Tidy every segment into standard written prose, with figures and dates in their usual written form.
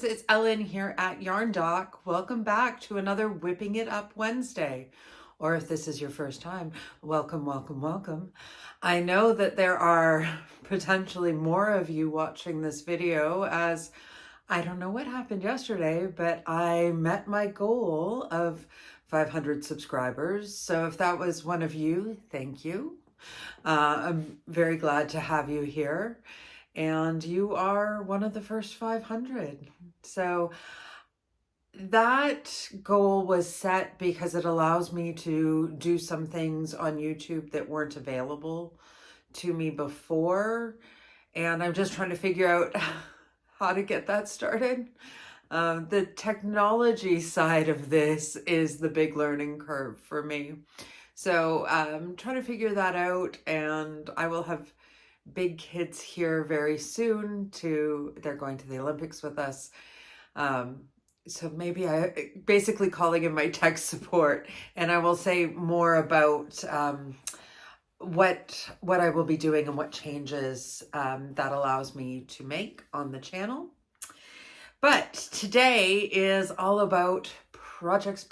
it's Ellen here at Yarn Doc. Welcome back to another Whipping It Up Wednesday. Or if this is your first time, welcome, welcome, welcome. I know that there are potentially more of you watching this video, as I don't know what happened yesterday, but I met my goal of 500 subscribers. So if that was one of you, thank you. I'm very glad to have you here. And you are one of the first 500. So that goal was set because it allows me to do some things on YouTube that weren't available to me before. And I'm just trying to figure out how to get that started. The technology side of this is the big learning curve for me. So I'm trying to figure that out, and I will have big kids here very soon. They're going to the Olympics with us. So maybe I basically calling in my tech support, and I will say more about what I will be doing and what changes that allows me to make on the channel. But today is all about projects.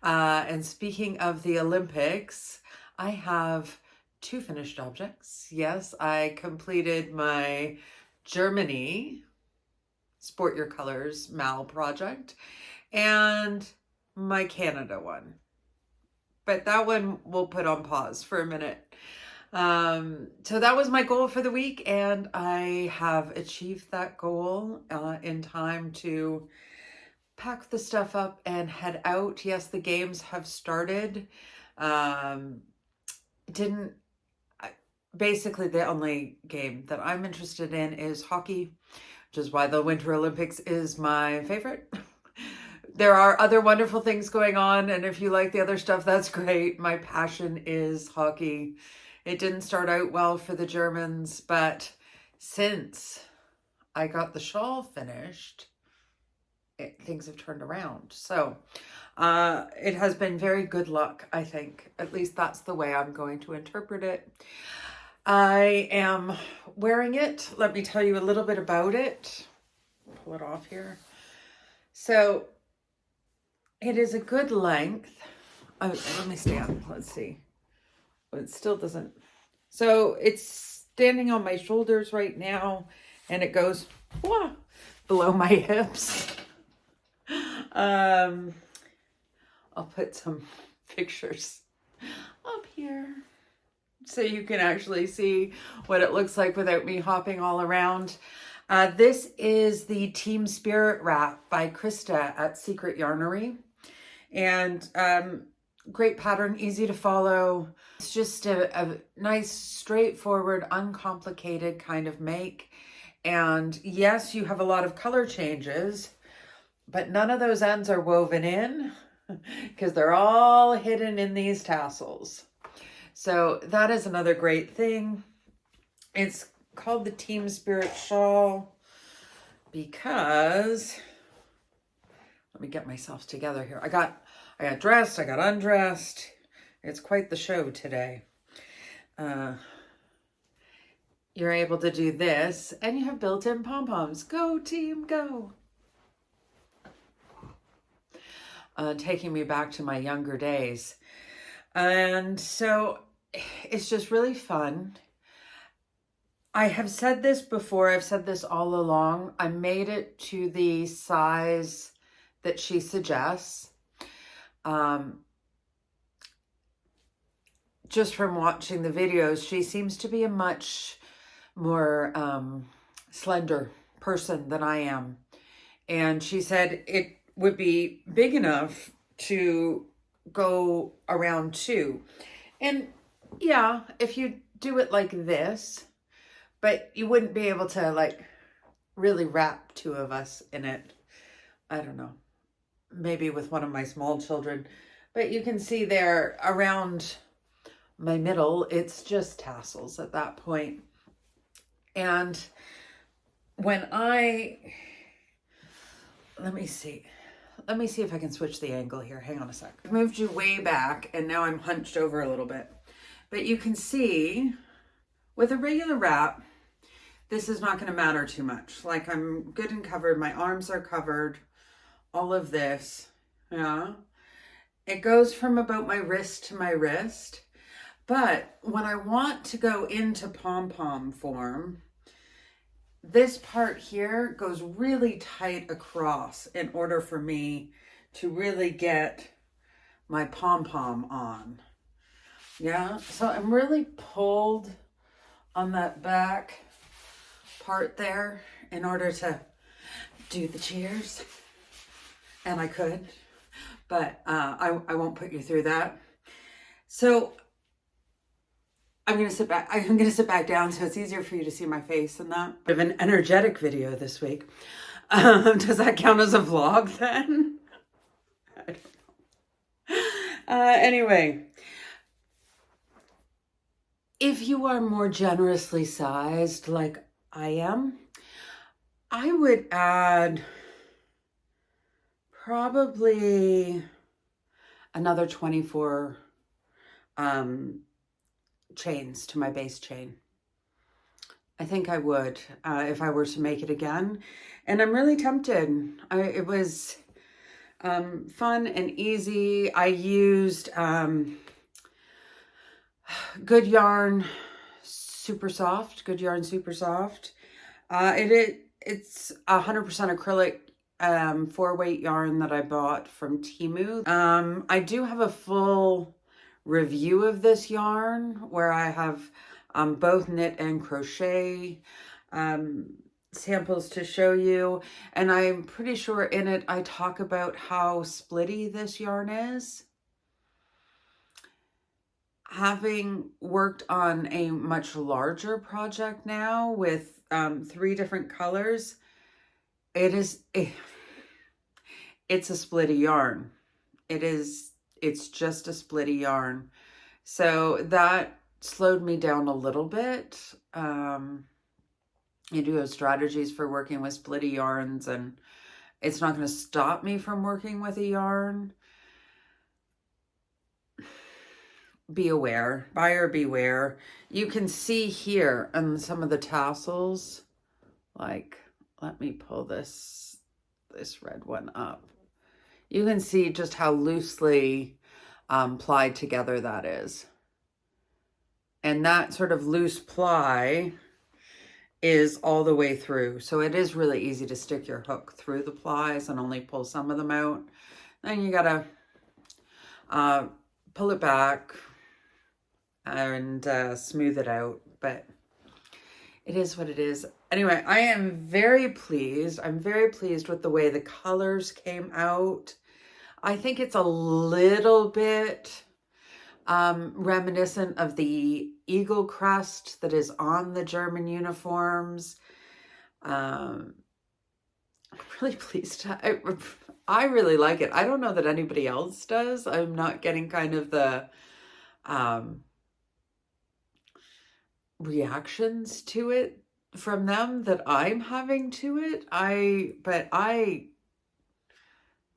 And speaking of the Olympics, I have 2 finished objects. Yes, I completed my Germany Sport Your Colors Mal project and my Canada one. But that one we'll put on pause for a minute. So that was my goal for the week, and I have achieved that goal in time to pack the stuff up and head out. Yes, the games have started. Basically the only game that I'm interested in is hockey, which is why the Winter Olympics is my favorite. There are other wonderful things going on, and if you like the other stuff, that's great. My passion is hockey. It didn't start out well for the Germans, but since I got the shawl finished, things have turned around. So it has been very good luck, I think. At least that's the way I'm going to interpret it. I am wearing it. Let me tell you a little bit about it. Pull it off here. So it is a good length. Oh, let me stand. Let's see. It still doesn't. So it's standing on my shoulders right now, and it goes below my hips. I'll put some pictures up here so you can actually see what it looks like without me hopping all around. This is the Team Spirit wrap by Krista at Secret Yarnery. And great pattern, easy to follow. It's just a nice, straightforward, uncomplicated kind of make. And yes, you have a lot of color changes, but none of those ends are woven in because they're all hidden in these tassels. So that is another great thing. It's called the Team Spirit shawl because, let me get myself together here. I got dressed, I got undressed. It's quite the show today. You're able to do this, and you have built-in pom-poms. Go team, go. Taking me back to my younger days. And so it's just really fun. I have said this before, I've said this all along. I made it to the size that she suggests. Just from watching the videos, she seems to be a much more slender person than I am. And she said it would be big enough to go around 2. And yeah, if you do it like this, but you wouldn't be able to like really wrap 2 of us in it. I don't know, maybe with one of my small children, but you can see there around my middle, it's just tassels at that point. And when let me see if I can switch the angle here. Hang on a sec. I moved you way back, and now I'm hunched over a little bit. But you can see with a regular wrap, this is not going to matter too much. Like, I'm good and covered. My arms are covered. All of this. Yeah. It goes from about my wrist to my wrist. But when I want to go into pom-pom form, this part here goes really tight across in order for me to really get my pom-pom on. Yeah, so I'm really pulled on that back part there in order to do the cheers. And I could, but I won't put you through that. So I'm going to sit back. I'm going to sit back down so it's easier for you to see my face and that. I have an energetic video this week. Does that count as a vlog then? I don't know. Anyway, if you are more generously sized like I am, I would add probably another 24 chains to my base chain. I think I would if I were to make it again. And I'm really tempted. It was fun and easy. I used Good Yarn Super Soft. Good Yarn Super Soft. It's 100% acrylic 4-weight yarn that I bought from Temu. I do have a full review of this yarn where I have both knit and crochet samples to show you, and I'm pretty sure in it I talk about how splitty this yarn is. Having worked on a much larger project now with 3 different colors, it's a splitty yarn. It's just a splitty yarn. So that slowed me down a little bit. You do have strategies for working with splitty yarns, and it's not going to stop me from working with a yarn. Be aware, buyer beware. You can see here on some of the tassels, like, let me pull this red one up. You can see just how loosely plied together that is. And that sort of loose ply is all the way through. So it is really easy to stick your hook through the plies and only pull some of them out. Then you gotta pull it back and smooth it out. But it is what it is. Anyway, I am very pleased. I'm very pleased with the way the colors came out. I think it's a little bit reminiscent of the eagle crest that is on the German uniforms. I'm really pleased. I really like it. I don't know that anybody else does. I'm not getting kind of the reactions to it from them that I'm having to it. But I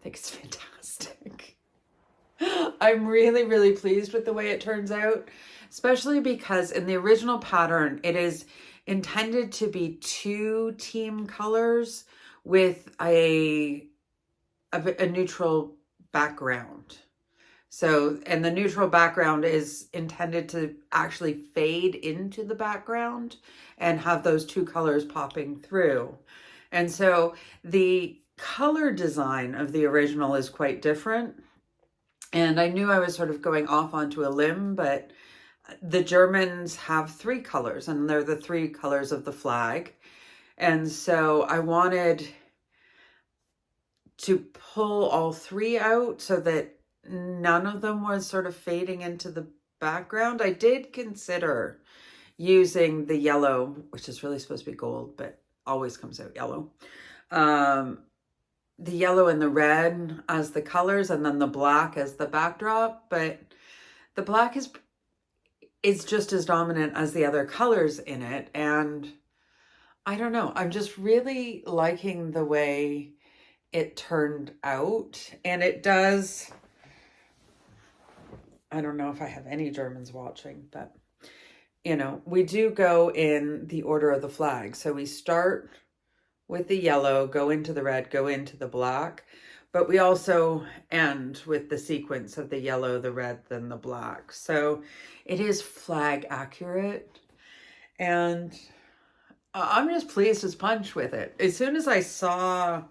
think it's fantastic. I'm really, really pleased with the way it turns out, especially because in the original pattern, it is intended to be 2 team colors with a neutral background. So, and the neutral background is intended to actually fade into the background and have those 2 colors popping through. And so the color design of the original is quite different. And I knew I was sort of going off onto a limb, but the Germans have 3 colors, and they're the 3 colors of the flag. And so I wanted to pull all 3 out so that none of them was sort of fading into the background. I did consider using the yellow, which is really supposed to be gold, but always comes out yellow. The yellow and the red as the colors, and then the black as the backdrop. But the black is just as dominant as the other colors in it. And I don't know, I'm just really liking the way it turned out. And it does, I don't know if I have any Germans watching, but you know, we do go in the order of the flag. So we start with the yellow, go into the red, go into the black, but we also end with the sequence of the yellow, the red, then the black. So it is flag accurate, and I'm just pleased as punch with it. As soon as I saw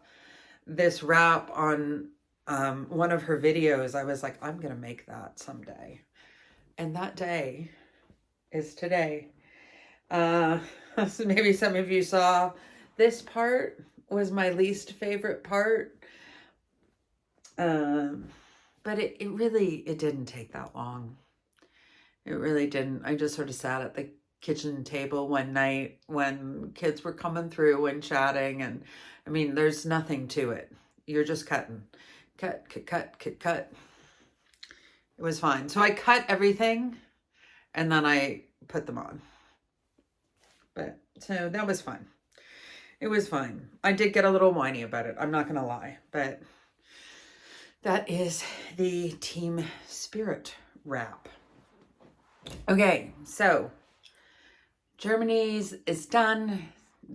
this wrap on one of her videos, I was like, I'm gonna make that someday. And that day is today. So maybe some of you saw this part was my least favorite part. But it really didn't take that long. It really didn't. I just sort of sat at the kitchen table one night when kids were coming through and chatting, and I mean, there's nothing to it. You're just cutting. Cut, cut, cut, cut, cut. It was fine. So I cut everything and then I put them on. But so that was fun. It was fine. I did get a little whiny about it. I'm not going to lie, but that is the Team Spirit wrap. Okay, so Germany's is done.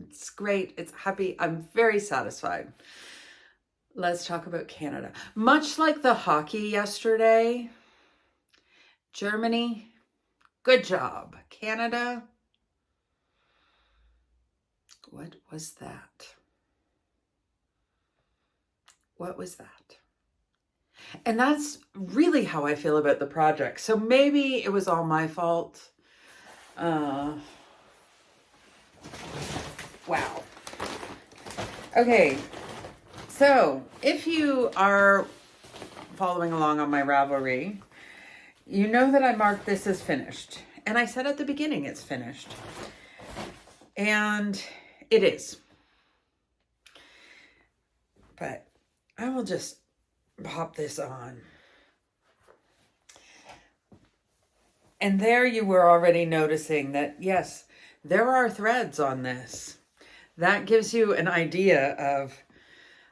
It's great. It's happy. I'm very satisfied. Let's talk about Canada. Much like the hockey yesterday, Germany, good job. Canada, what was that? What was that? And that's really how I feel about the project. So maybe it was all my fault. Wow. Okay. So if you are following along on my Ravelry, you know that I marked this as finished. And I said at the beginning it's finished. And it is. But I will just pop this on. And there you were already noticing that, yes, there are threads on this. That gives you an idea of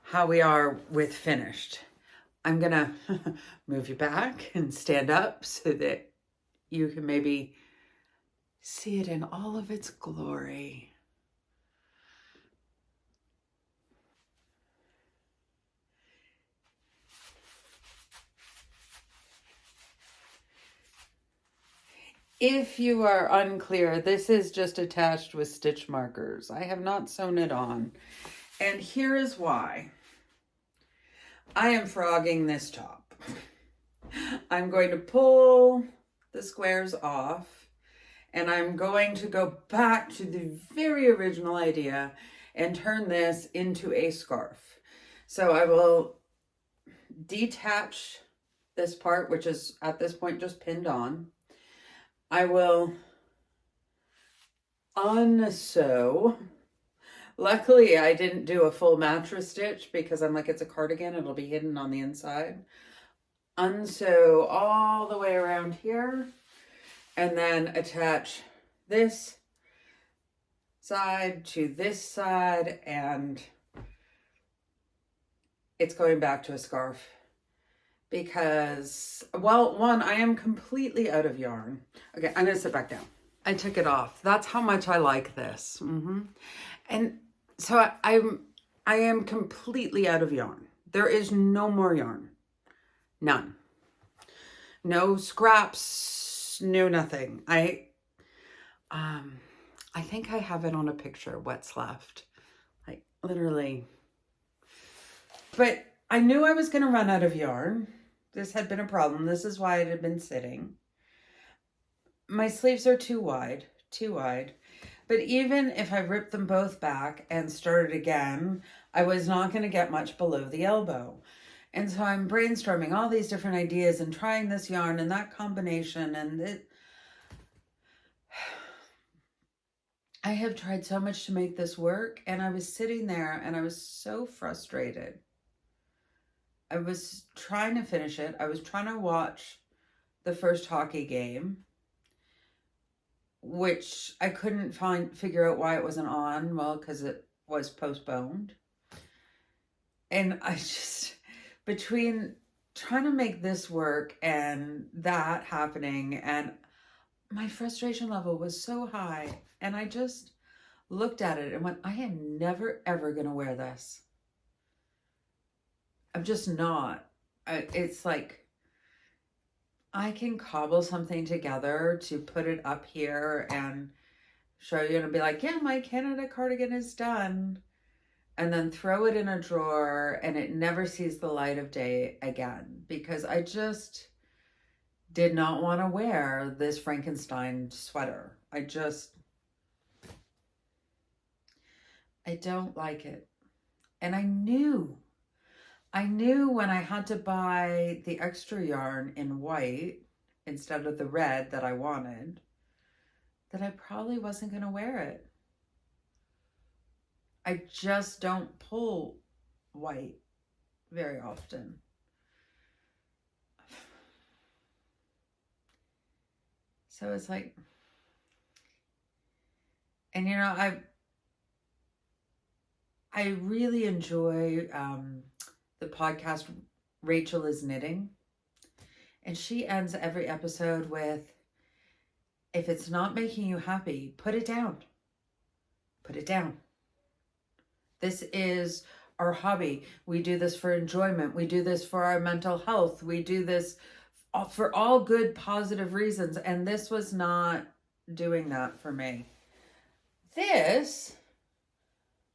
how we are with finished. I'm going to move you back and stand up so that you can maybe see it in all of its glory. If you are unclear, this is just attached with stitch markers. I have not sewn it on. And here is why. I am frogging this top. I'm going to pull the squares off, and I'm going to go back to the very original idea and turn this into a scarf. So I will detach this part, which is at this point just pinned on. I will unsew. Luckily, I didn't do a full mattress stitch because I'm like, it's a cardigan. It'll be hidden on the inside. Unsew all the way around here and then attach this side to this side, and it's going back to a scarf. Because, well, one, I am completely out of yarn. Okay, I'm going to sit back down. I took it off. That's how much I like this. And so I am completely out of yarn. There is no more yarn. None. No scraps, no nothing. I think I have it on a picture, what's left. Like, literally. But I knew I was going to run out of yarn. This had been a problem. This is why it had been sitting. My sleeves are too wide. But even if I ripped them both back and started again, I was not going to get much below the elbow. And so I'm brainstorming all these different ideas and trying this yarn and that combination. And I have tried so much to make this work. And I was sitting there and I was so frustrated. I was trying to finish it. I was trying to watch the first hockey game, which I couldn't figure out why it wasn't on. Well, because it was postponed. And I just, between trying to make this work and that happening, and my frustration level was so high, and I just looked at it and went, I am never ever gonna wear this. I'm just not. It's like I can cobble something together to put it up here and show you and be like, yeah, my Canada cardigan is done, and then throw it in a drawer and it never sees the light of day again, because I just did not want to wear this Frankenstein sweater. I don't like it. And I knew when I had to buy the extra yarn in white instead of the red that I wanted, that I probably wasn't going to wear it. I just don't pull white very often. So it's like, and you know, I really enjoy the podcast Rachel is Knitting, and she ends every episode with, if it's not making you happy, put it down. Put it down. This is our hobby. We do this for enjoyment. We do this for our mental health. We do this for all good, positive reasons. And this was not doing that for me. This,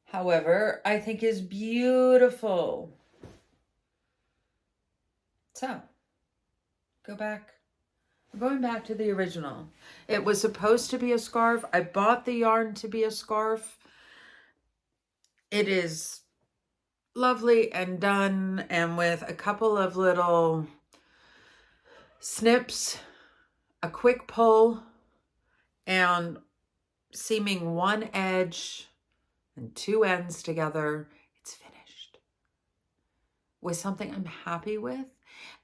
however, I think is beautiful. So, I'm going back to the original. It was supposed to be a scarf. I bought the yarn to be a scarf. It is lovely and done, and with a couple of little snips, a quick pull, and seaming one edge and two ends together, it's finished with something I'm happy with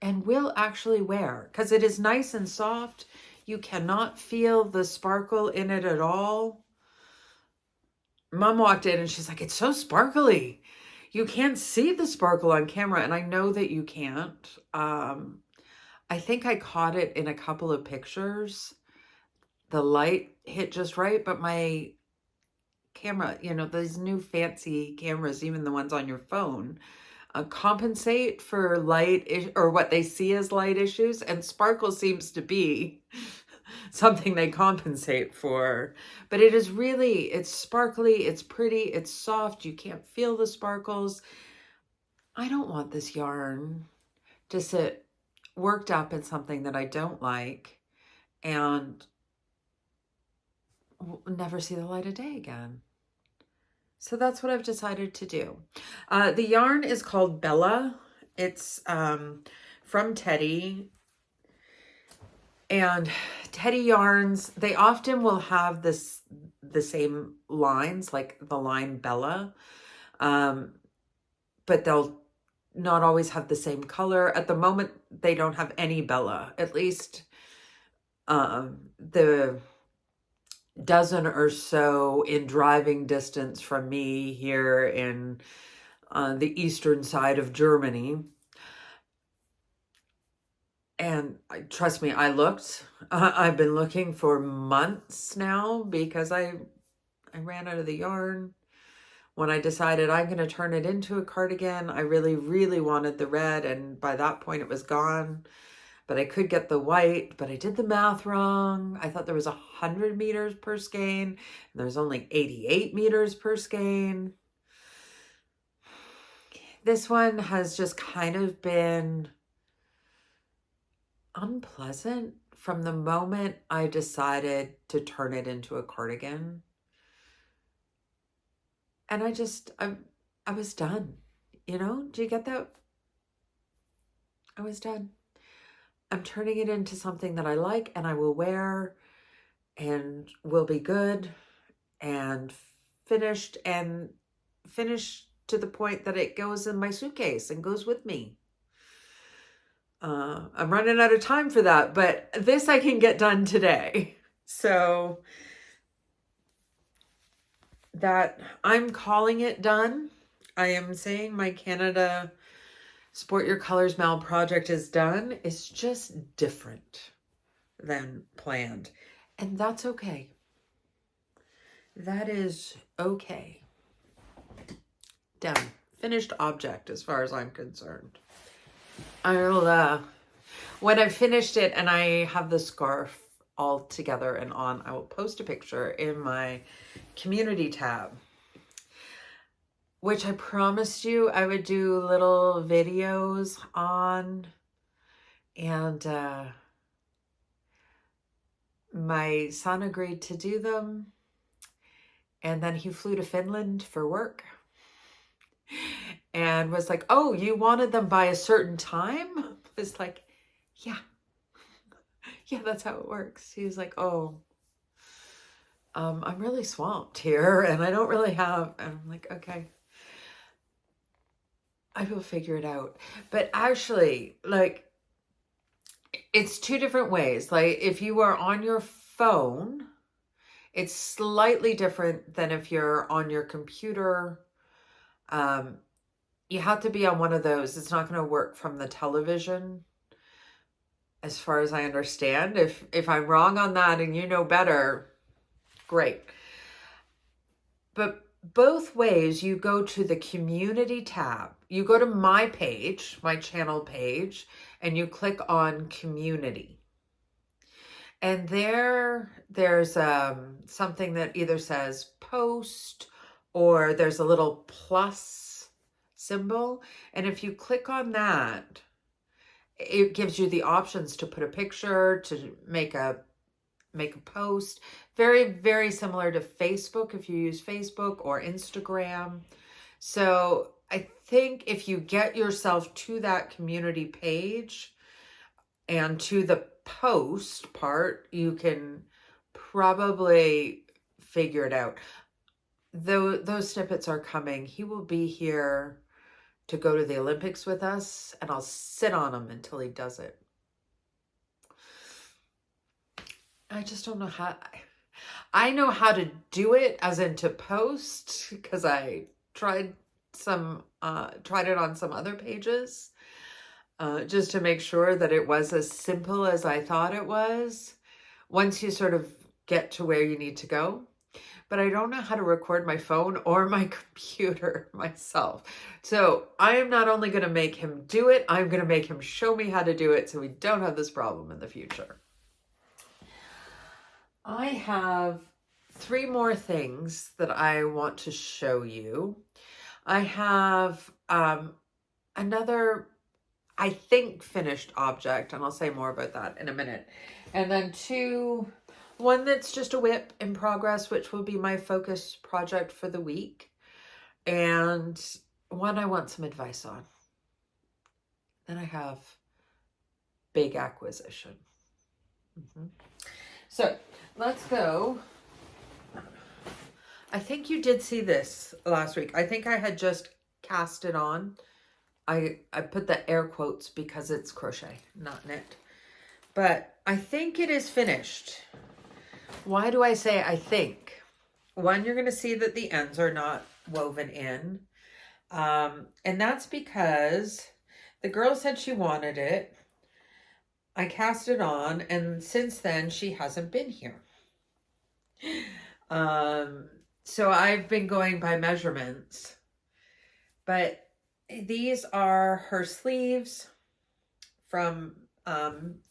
and will actually wear, because it is nice and soft. You cannot feel the sparkle in it at all. Mom walked in and she's like, it's so sparkly. You can't see the sparkle on camera. And I know that you can't. I think I caught it in a couple of pictures. The light hit just right, but my camera, you know, these new fancy cameras, even the ones on your phone, compensate for light or what they see as light issues, and sparkle seems to be something they compensate for. But it is really, it's sparkly, it's pretty, it's soft, you can't feel the sparkles. I don't want this yarn to sit worked up in something that I don't like and never see the light of day again. So that's what I've decided to do. The yarn is called Bella. It's from Teddy. And Teddy yarns, they often will have the same lines, like the line Bella. But they'll not always have the same color. At the moment, they don't have any Bella. At least the dozen or so in driving distance from me here in the eastern side of Germany. And trust me, I looked. I've been looking for months now because I ran out of the yarn. When I decided I'm going to turn it into a cardigan, I really, really wanted the red, and by that point it was gone. But I could get the white, but I did the math wrong. I thought there was 100 meters per skein, and there's only 88 meters per skein. This one has just kind of been unpleasant from the moment I decided to turn it into a cardigan. And I was done. You know, do you get that? I was done. I'm turning it into something that I like and I will wear and will be good and finished to the point that it goes in my suitcase and goes with me. I'm running out of time for that, but this I can get done today. So that I'm calling it done. I am saying my Canada Sport Your Colors Mal project is done. It's just different than planned. And that's okay. That is okay. Done. Finished object as far as I'm concerned. I'll, when I've finished it and I have the scarf all together and on, I will post a picture in my community tab, which I promised you I would do little videos on. And my son agreed to do them. And then he flew to Finland for work and was like, oh, you wanted them by a certain time? I was like, yeah. Yeah, that's how it works. He was like, oh, I'm really swamped here and I don't really have, and I'm like, okay, I will figure it out. But actually, like, it's two different ways. Like, if you are on your phone, it's slightly different than if you're on your computer. You have to be on one of those. It's not going to work from the television, as far as I understand. If I'm wrong on that and you know better, great. But both ways, you go to the community tab. You go to my page, my channel page, and you click on community. And there's something that either says post or there's a little plus symbol. And if you click on that, it gives you the options to put a picture, to make a post. Very, very similar to Facebook if you use Facebook or Instagram. So I think if you get yourself to that community page and to the post part, you can probably figure it out. Though those snippets are coming. He will be here to go to the Olympics with us, and I'll sit on him until he does it. I just don't know how. I know how to do it, as in to post, because I tried it on some other pages, just to make sure that it was as simple as I thought it was, once you sort of get to where you need to go. But I don't know how to record my phone or my computer myself. So I am not only going to make him do it, I'm going to make him show me how to do it so we don't have this problem in the future. I have 3 more things that I want to show you. I have another, I think, finished object, and I'll say more about that in a minute. And then 2, one that's just a WIP in progress, which will be my focus project for the week. And one I want some advice on. Then I have big acquisition. So let's go. I think you did see this last week. I think I had just cast it on. I put the air quotes because it's crochet, not knit. But I think it is finished. Why do I say I think? One, you're going to see that the ends are not woven in. And that's because the girl said she wanted it. I cast it on, and since then she hasn't been here. So I've been going by measurements. But these are her sleeves from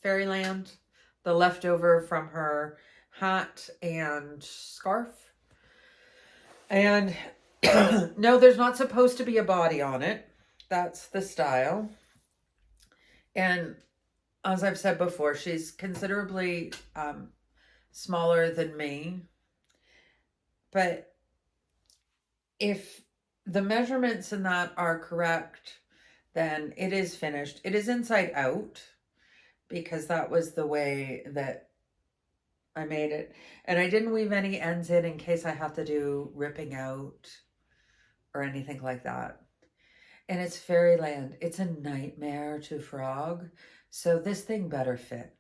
Fairyland, the leftover from her hat and scarf. And no, there's not supposed to be a body on it. That's the style. And as I've said before, she's considerably smaller than me. But if the measurements in that are correct, then it is finished. It is inside out because that was the way that I made it. And I didn't weave any ends in case I have to do ripping out or anything like that. And it's Fairyland. It's a nightmare to frog. So this thing better fit.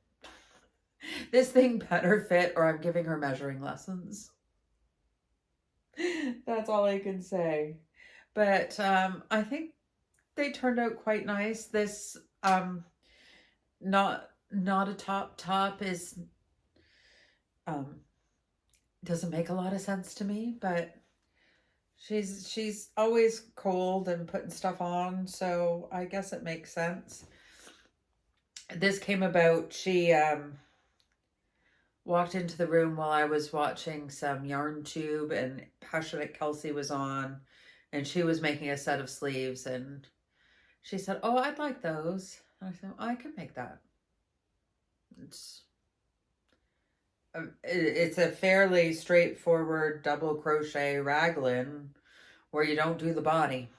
This thing better fit, or I'm giving her measuring lessons. That's all I can say. But I think they turned out quite nice. This not a top is Um, doesn't make a lot of sense to me, but she's always cold and putting stuff on, so I guess it makes sense. This came about, she walked into the room while I was watching some Yarn Tube, and Passionate Kelsey was on, and she was making a set of sleeves, and she said, "Oh, I'd like those." And I said, "I can make that." It's a fairly straightforward double crochet raglan where you don't do the body.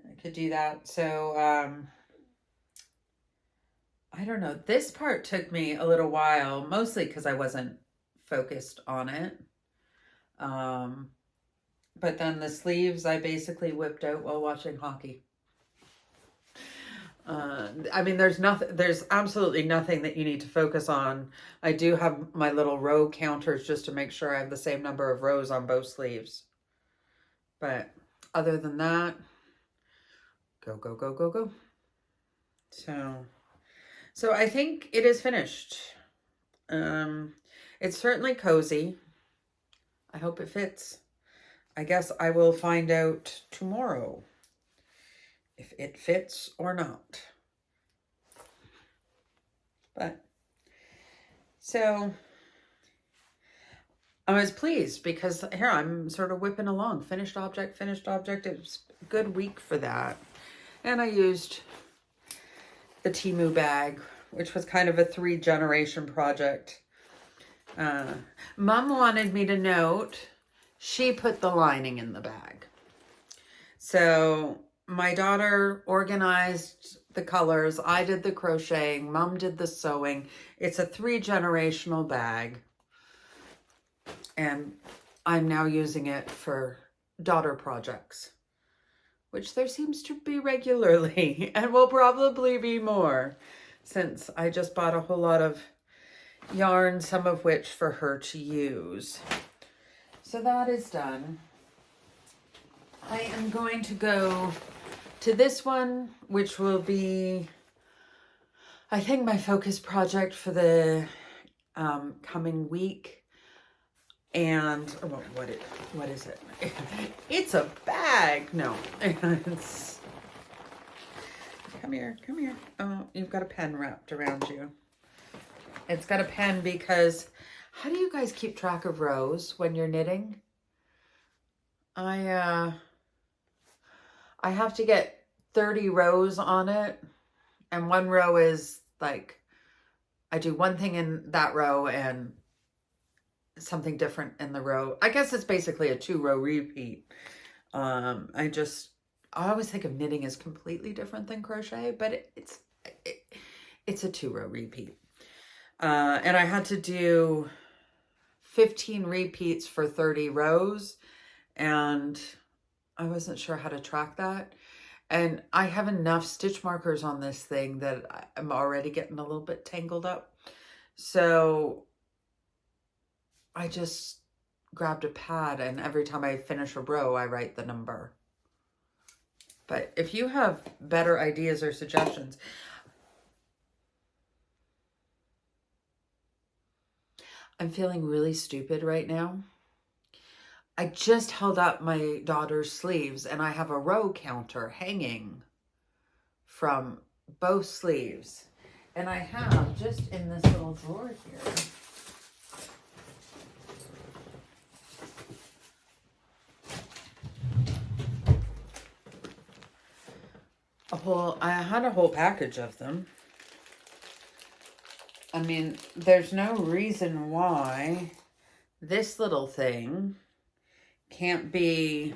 I could do that. So, I don't know. This part took me a little while, mostly because I wasn't focused on it. But then the sleeves I basically whipped out while watching hockey. I mean, there's absolutely nothing that you need to focus on. I do have my little row counters just to make sure I have the same number of rows on both sleeves. But other than that, go, go, go, go, go. So I think it is finished. It's certainly cozy. I hope it fits. I guess I will find out tomorrow if it fits or not. But so I was pleased because here I'm sort of whipping along. Finished object, finished object. It was a good week for that. And I used the Temu bag, which was kind of a 3-generation project. Mom wanted me to note she put the lining in the bag. So my daughter organized the colors. I did the crocheting. Mom did the sewing. It's a 3-generational bag. And I'm now using it for daughter projects, which there seems to be regularly and will probably be more since I just bought a whole lot of yarn, some of which for her to use. So that is done. I am going to go to this one, which will be, I think, my focus project for the coming week. And what is it? It's a bag. No, it's, come here. Oh, you've got a pen wrapped around you. It's got a pen because how do you guys keep track of rows when you're knitting? I have to get 30 rows on it, and one row is like, I do one thing in that row and something different in the row. I guess it's basically a 2-row repeat. I always think of knitting as completely different than crochet, but it's a 2-row repeat. And I had to do 15 repeats for 30 rows, and I wasn't sure how to track that. And I have enough stitch markers on this thing that I'm already getting a little bit tangled up. So I just grabbed a pad, and every time I finish a row, I write the number. But if you have better ideas or suggestions, I'm feeling really stupid right now. I just held up my daughter's sleeves, and I have a row counter hanging from both sleeves. And I have, just in this little drawer here, I had a whole package of them. I mean, there's no reason why this little thing can't be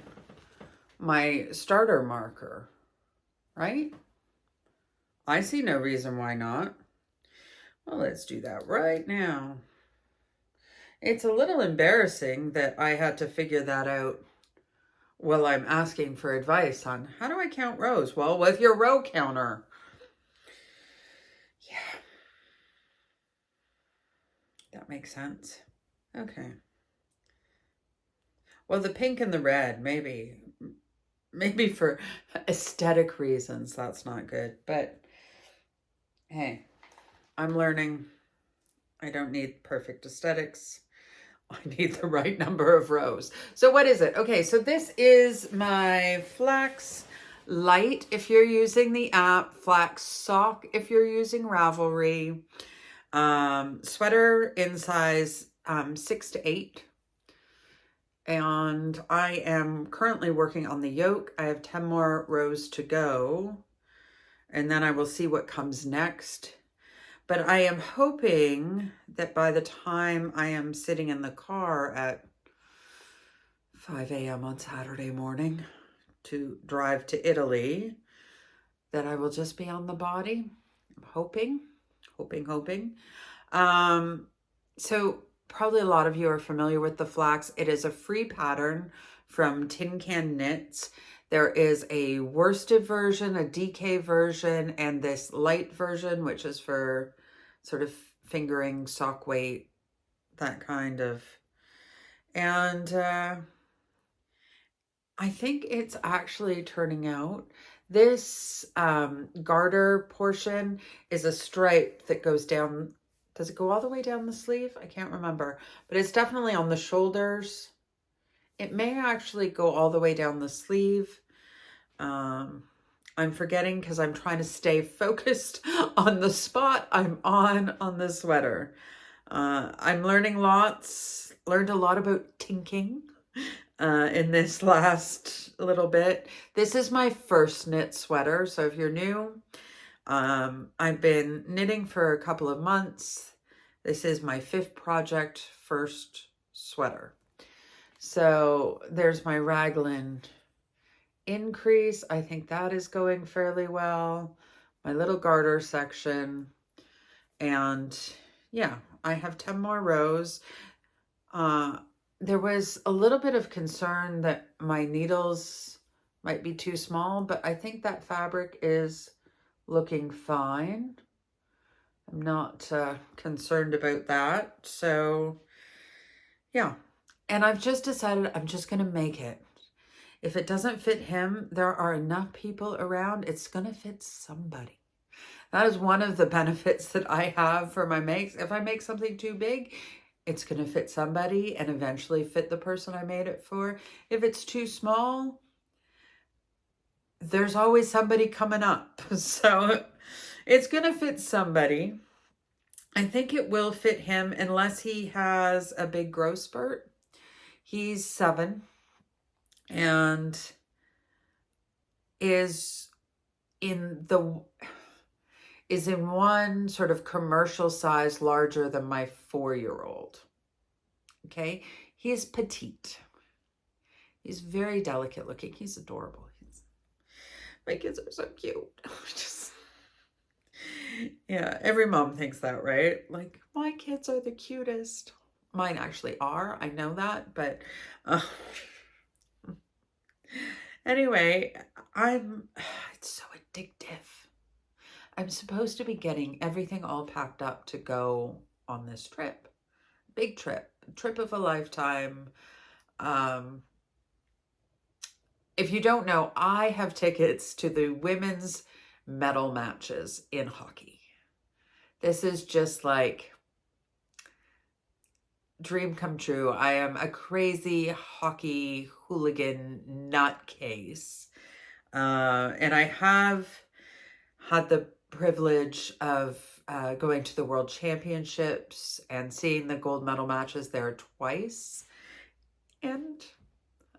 my starter marker, right? I see no reason why not. Well, let's do that right now. It's a little embarrassing that I had to figure that out while I'm asking for advice on how do I count rows? Well, with your row counter. Yeah. That makes sense. Okay. Well, the pink and the red, maybe for aesthetic reasons, that's not good. But hey, I'm learning. I don't need perfect aesthetics. I need the right number of rows. So what is it? Okay, so this is my Flax Light if you're using the app, Flax Sock if you're using Ravelry, sweater in size 6 to 8. And I am currently working on the yoke. I have 10 more rows to go, and then I will see what comes next. But I am hoping that by the time I am sitting in the car at 5 a.m. on Saturday morning to drive to Italy, that I will just be on the body. I'm hoping. So probably a lot of you are familiar with the flax. It is a free pattern from Tin Can Knits. There is a worsted version, a DK version, and this light version, which is for sort of fingering, sock weight, that kind of. And I think it's actually turning out. This garter portion is a stripe that goes down. Does it go all the way down the sleeve? I can't remember, but it's definitely on the shoulders. It may actually go all the way down the sleeve. I'm forgetting because I'm trying to stay focused on the spot I'm on the sweater. I'm learning lots, learned a lot about tinking in this last little bit. This is my first knit sweater, so if you're new, I've been knitting for a couple of months. This is my 5th project, first sweater. So there's my raglan increase. I think that is going fairly well. My little garter section. And yeah, I have 10 more rows. There was a little bit of concern that my needles might be too small, but I think that fabric is looking fine. I'm not concerned about that. So yeah, and I've just decided I'm just going to make it. If it doesn't fit him, there are enough people around. It's going to fit somebody. That is one of the benefits that I have for my makes. If I make something too big, it's going to fit somebody and eventually fit the person I made it for. If it's too small, there's always somebody coming up. So it's going to fit somebody. I think it will fit him unless he has a big growth spurt. He's 7 and is in one sort of commercial size larger than my 4-year-old. Okay, he's petite. He's very delicate looking. He's adorable. My kids are so cute. Yeah, every mom thinks that, right? Like, my kids are the cutest. Mine actually are. I know that, but anyway, it's so addictive. I'm supposed to be getting everything all packed up to go on this trip. Big trip of a lifetime. If you don't know, I have tickets to the women's medal matches in hockey. This is just like dream come true. I am a crazy hockey hooligan nutcase. And I have had the privilege of going to the World Championships and seeing the gold medal matches there twice. And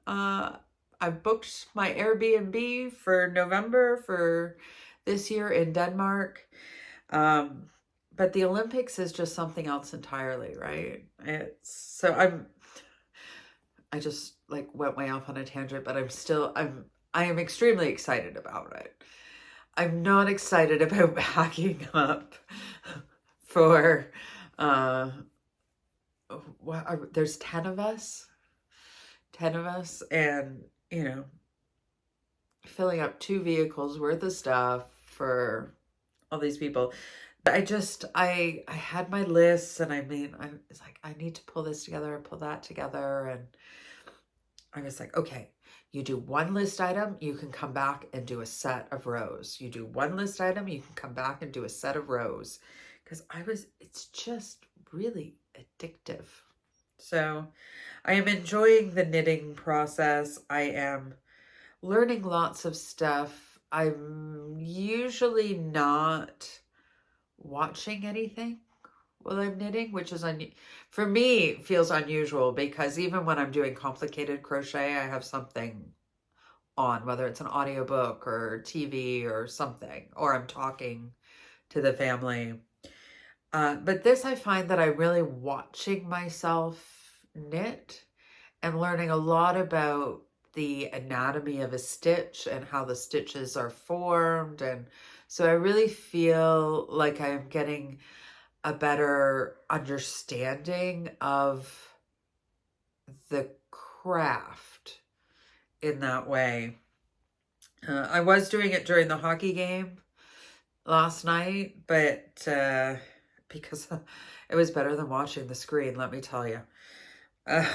I've booked my Airbnb for November for this year in Denmark. But the Olympics is just something else entirely, right? I just like went way off on a tangent, but I am extremely excited about it. I'm not excited about packing up for, there's 10 of us, and, you know, filling up 2 vehicles worth of stuff for all these people. I had my lists, and I was like, I need to pull this together, pull that together. And I was like, okay, you do 1 list item, you can come back and do a set of rows. You do 1 list item, you can come back and do a set of rows. because it's just really addictive. So I am enjoying the knitting process. I am learning lots of stuff. I'm usually not watching anything while I'm knitting, which is, for me, feels unusual, because even when I'm doing complicated crochet, I have something on, whether it's an audiobook or TV or something, or I'm talking to the family. But this, I find that I'm really watching myself knit and learning a lot about the anatomy of a stitch and how the stitches are formed. And so I really feel like I'm getting a better understanding of the craft in that way. I was doing it during the hockey game last night, but because it was better than watching the screen, let me tell you. I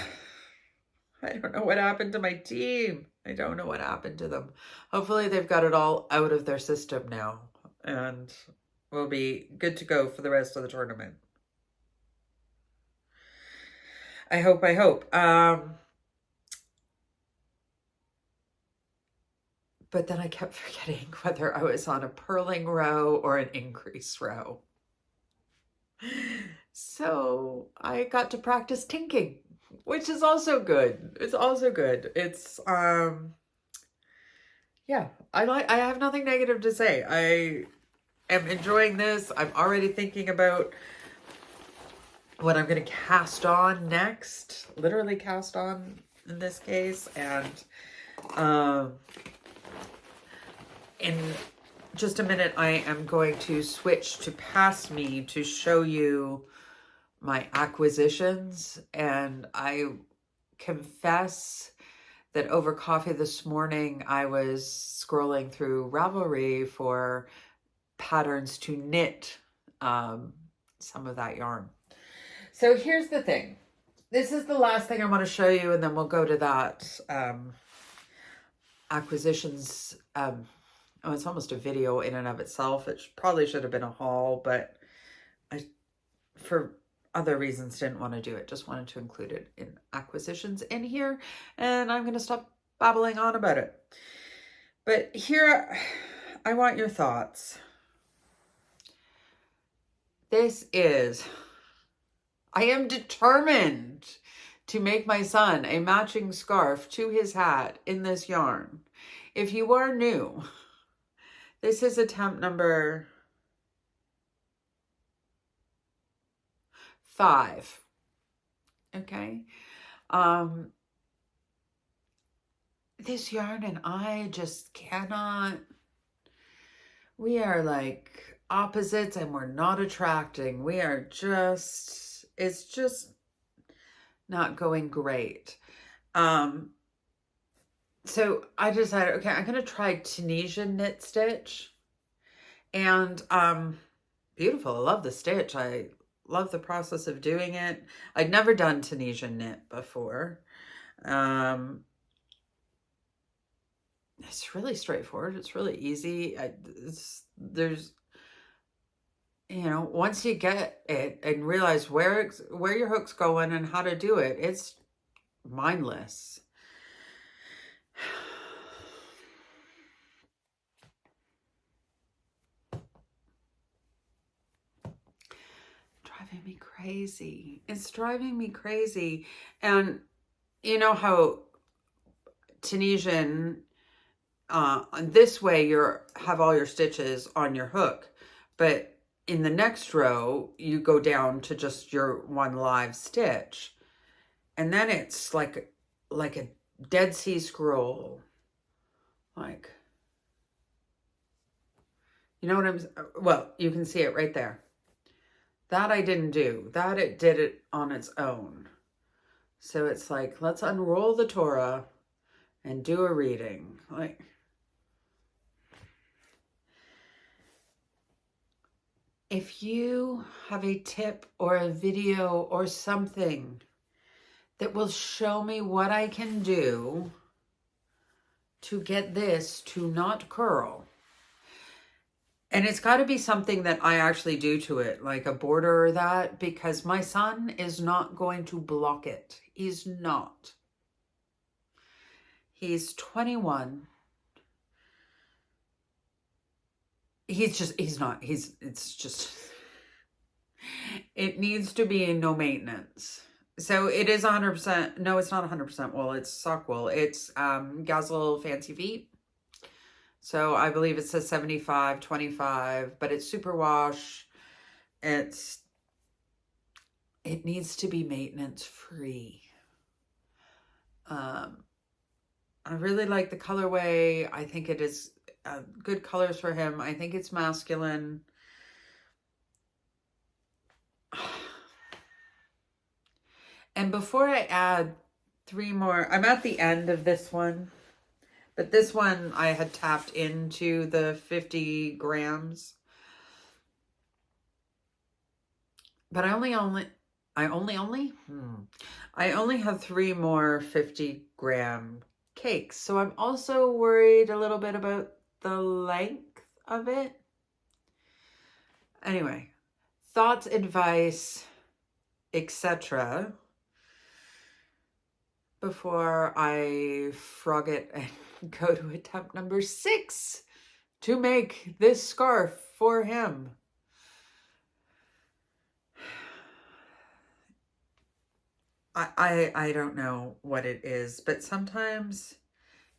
don't know what happened to my team. I don't know what happened to them. Hopefully they've got it all out of their system now, and we'll be good to go for the rest of the tournament. I hope. But then I kept forgetting whether I was on a purling row or an increase row. So I got to practice tinking, which is also good. It's also good. It's, yeah, I have nothing negative to say. I am enjoying this. I'm already thinking about what I'm going to cast on next, literally cast on in this case. And, in just a minute, I am going to switch to Past Me to show you my acquisitions. And I confess that over coffee this morning, I was scrolling through Ravelry for patterns to knit some of that yarn. So here's the thing. This is the last thing I want to show you, and then we'll go to that acquisitions. Oh, it's almost a video in and of itself. It probably should have been a haul, but I, for other reasons, didn't want to do it. Just wanted to include it in acquisitions in here, and I'm going to stop babbling on about it. But here, I want your thoughts. I am determined to make my son a matching scarf to his hat in this yarn. If you are new, this is attempt number 5. Okay. This yarn and I just cannot, we are like opposites, and we're not attracting. We are just, it's just not going great. So I decided, okay, I'm going to try Tunisian knit stitch. And beautiful. I love the stitch. I love the process of doing it. I'd never done Tunisian knit before. It's really straightforward. It's really easy. There's, you know, once you get it and realize where your hook's going and how to do it, it's mindless. Driving me crazy. It's driving me crazy. And you know how Tunisian, this way you have all your stitches on your hook, but in the next row you go down to just your one live stitch, and then it's like a Dead Sea Scroll. Like, you know what I'm, well, you can see it right there. That I didn't do. That it did it on its own. So it's like, let's unroll the Torah and do a reading. Like, if you have a tip or a video or something that will show me what I can do to get this to not curl. And it's got to be something that I actually do to it, like a border or that, because my son is not going to block it. He's not. He's 21. He's not. It's just, it needs to be no maintenance. So it is 100%. No, it's not 100% wool. It's sock wool. It's Gazelle Fancy Feet. So I believe it says 75/25, but it's superwash. It needs to be maintenance free. I really like the colorway. I think it is good colors for him. I think it's masculine. And before I add 3 more, I'm at the end of this one. But this one, I had tapped into the 50 grams. But I only have 3 more 50-gram cakes. So I'm also worried a little bit about the length of it. Anyway, thoughts, advice, etc. before I frog it and go to attempt number 6 to make this scarf for him. I don't know what it is, but sometimes,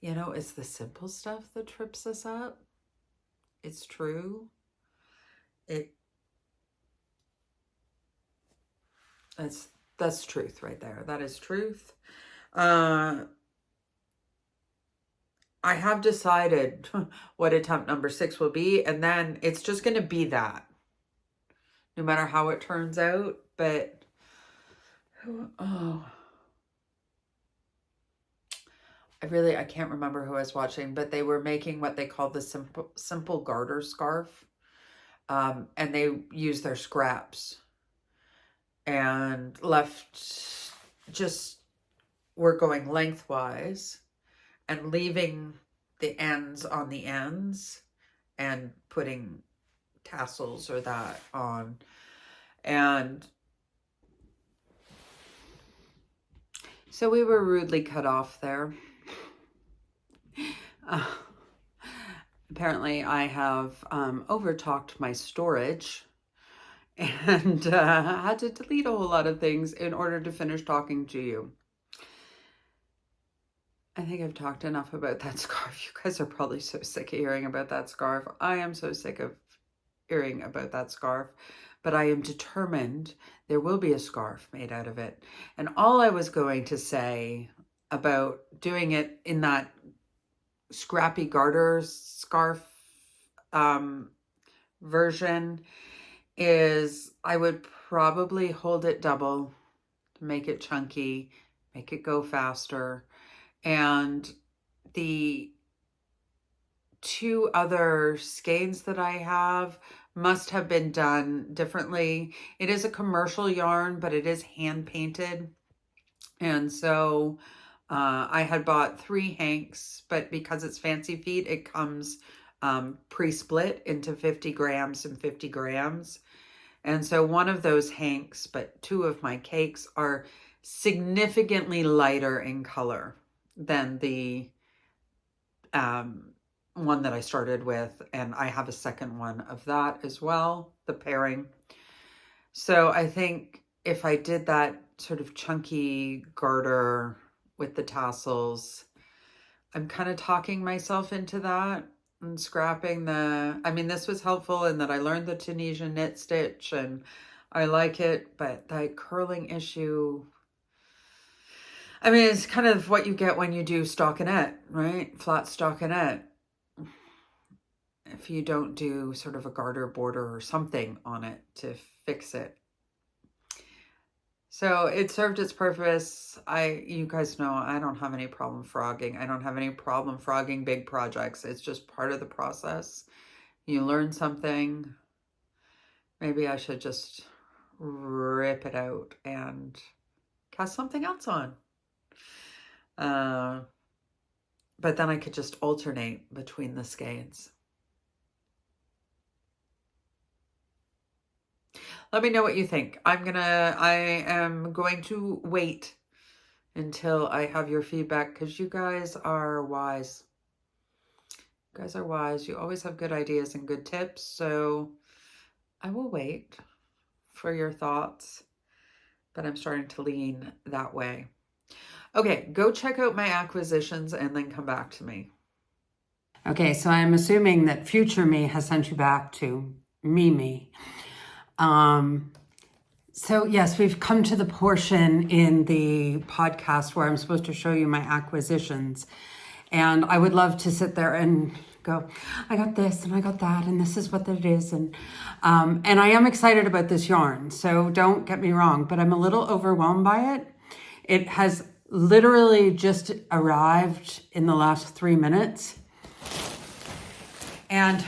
you know, it's the simple stuff that trips us up. It's true. That's truth right there. That is truth. I have decided what attempt number 6 will be, and then it's just going to be that, no matter how it turns out. But oh, I can't remember who I was watching, but they were making what they call the simple garter scarf, and they use their scraps and we're going lengthwise and leaving the ends on the ends and putting tassels or that on. And so we were rudely cut off there. Apparently I have overtalked my storage and had to delete a whole lot of things in order to finish talking to you. I think I've talked enough about that scarf. You guys are probably so sick of hearing about that scarf. I am so sick of hearing about that scarf, but I am determined there will be a scarf made out of it. And all I was going to say about doing it in that scrappy garter scarf version is I would probably hold it double to make it chunky, make it go faster. And the 2 other skeins that I have must have been done differently. It is a commercial yarn, but it is hand painted. And so I had bought 3 hanks, but because it's Fancy Feet, it comes pre-split into 50 grams and 50 grams. And so one of those hanks, but 2 of my cakes are significantly lighter in color than the one that I started with. And I have a second one of that as well, the pairing. So I think if I did that sort of chunky garter with the tassels, I'm kind of talking myself into that and scrapping this was helpful in that I learned the Tunisian knit stitch and I like it, but that curling issue, it's kind of what you get when you do stockinette, right? Flat stockinette. If you don't do sort of a garter border or something on it to fix it. So it served its purpose. You guys know I don't have any problem frogging. I don't have any problem frogging big projects. It's just part of the process. You learn something. Maybe I should just rip it out and cast something else on. But then I could just alternate between the skeins. Let me know what you think. I am going to wait until I have your feedback because you guys are wise. You guys are wise. You always have good ideas and good tips. So I will wait for your thoughts, but I'm starting to lean that way. Okay, go check out my acquisitions and then come back to me. Okay, so I'm assuming that future me has sent you back to me. So yes, we've come to the portion in the podcast where I'm supposed to show you my acquisitions. And I would love to sit there and go, I got this and I got that and this is what it is. And I am excited about this yarn. So don't get me wrong, but I'm a little overwhelmed by it. It has literally just arrived in the last 3 minutes. And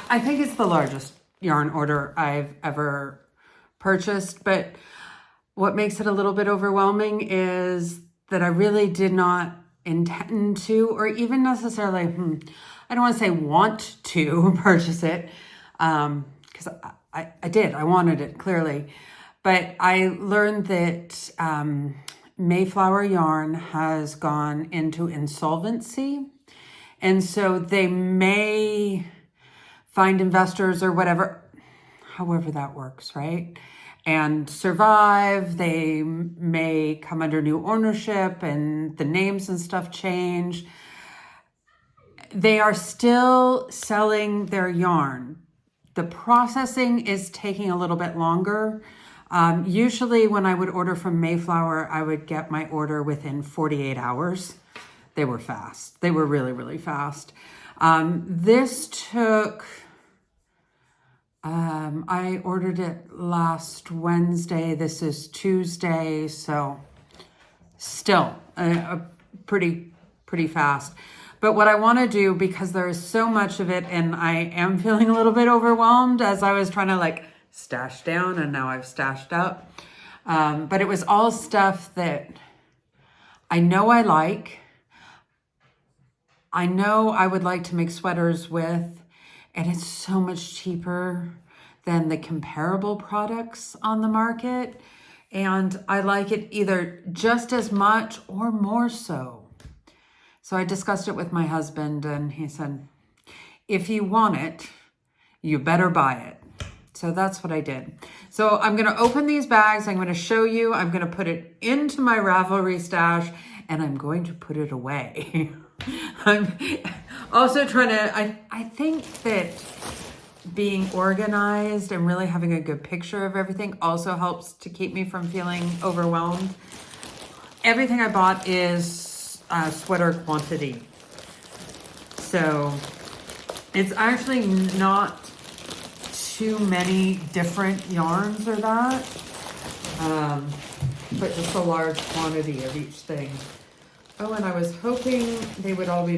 I think it's the largest yarn order I've ever purchased, but what makes it a little bit overwhelming is that I really did not intend to, or even necessarily, I don't want to say want to purchase it, because I did, I wanted it clearly, but I learned that Mayflower Yarn has gone into insolvency, and so they may find investors or whatever, however that works, right? And survive. They may come under new ownership and the names and stuff change. They are still selling their yarn. The processing is taking a little bit longer. Usually when I would order from Mayflower, I would get my order within 48 hours. They were fast. They were really, really fast. This took... I ordered it last Wednesday. This is Tuesday, so still pretty fast. But what I want to do, because there is so much of it and I am feeling a little bit overwhelmed as I was trying to like stash down and now I've stashed up. But it was all stuff that I know I like. I know I would like to make sweaters with. And it's so much cheaper than the comparable products on the market. And I like it either just as much or more so. So I discussed it with my husband and he said, if you want it, you better buy it. So that's what I did. So I'm going to open these bags. I'm going to show you. I'm going to put it into my Ravelry stash and I'm going to put it away. I'm also trying to, I think that being organized and really having a good picture of everything also helps to keep me from feeling overwhelmed. Everything I bought is sweater quantity. So it's actually not too many different yarns or that, but just a large quantity of each thing. Oh, and I was hoping they would all be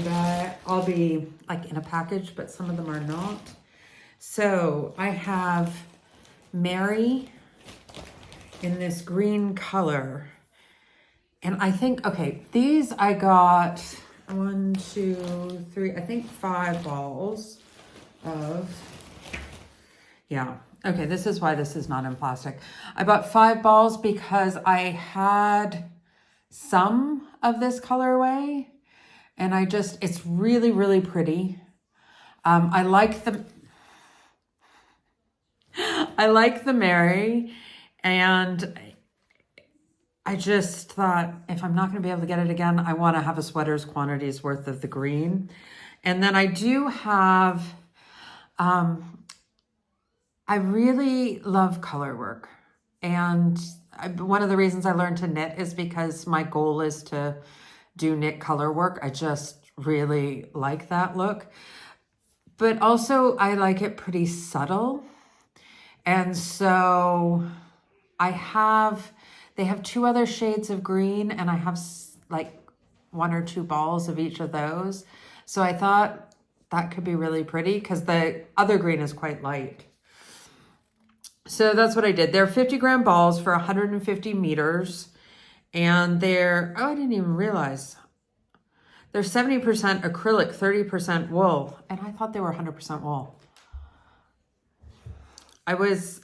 like in a package, but some of them are not. So I have Mary in this green color. And I think, okay, these I got 1, 2, 3, I think 5 balls of, yeah. Okay, this is why this is not in plastic. I bought 5 balls because I had some of this colorway and it's really, really pretty. I like the Mary, and I just thought if I'm not going to be able to get it again, I want to have a sweater's quantities worth of the green. And then I do have, I really love color work. And one of the reasons I learned to knit is because my goal is to do knit color work. I just really like that look. But also I like it pretty subtle. And so they have 2 other shades of green and I have like 1 or 2 balls of each of those. So I thought that could be really pretty because the other green is quite light. So that's what I did. They're 50-gram balls for 150 meters. And I didn't even realize. They're 70% acrylic, 30% wool. And I thought they were 100% wool. I was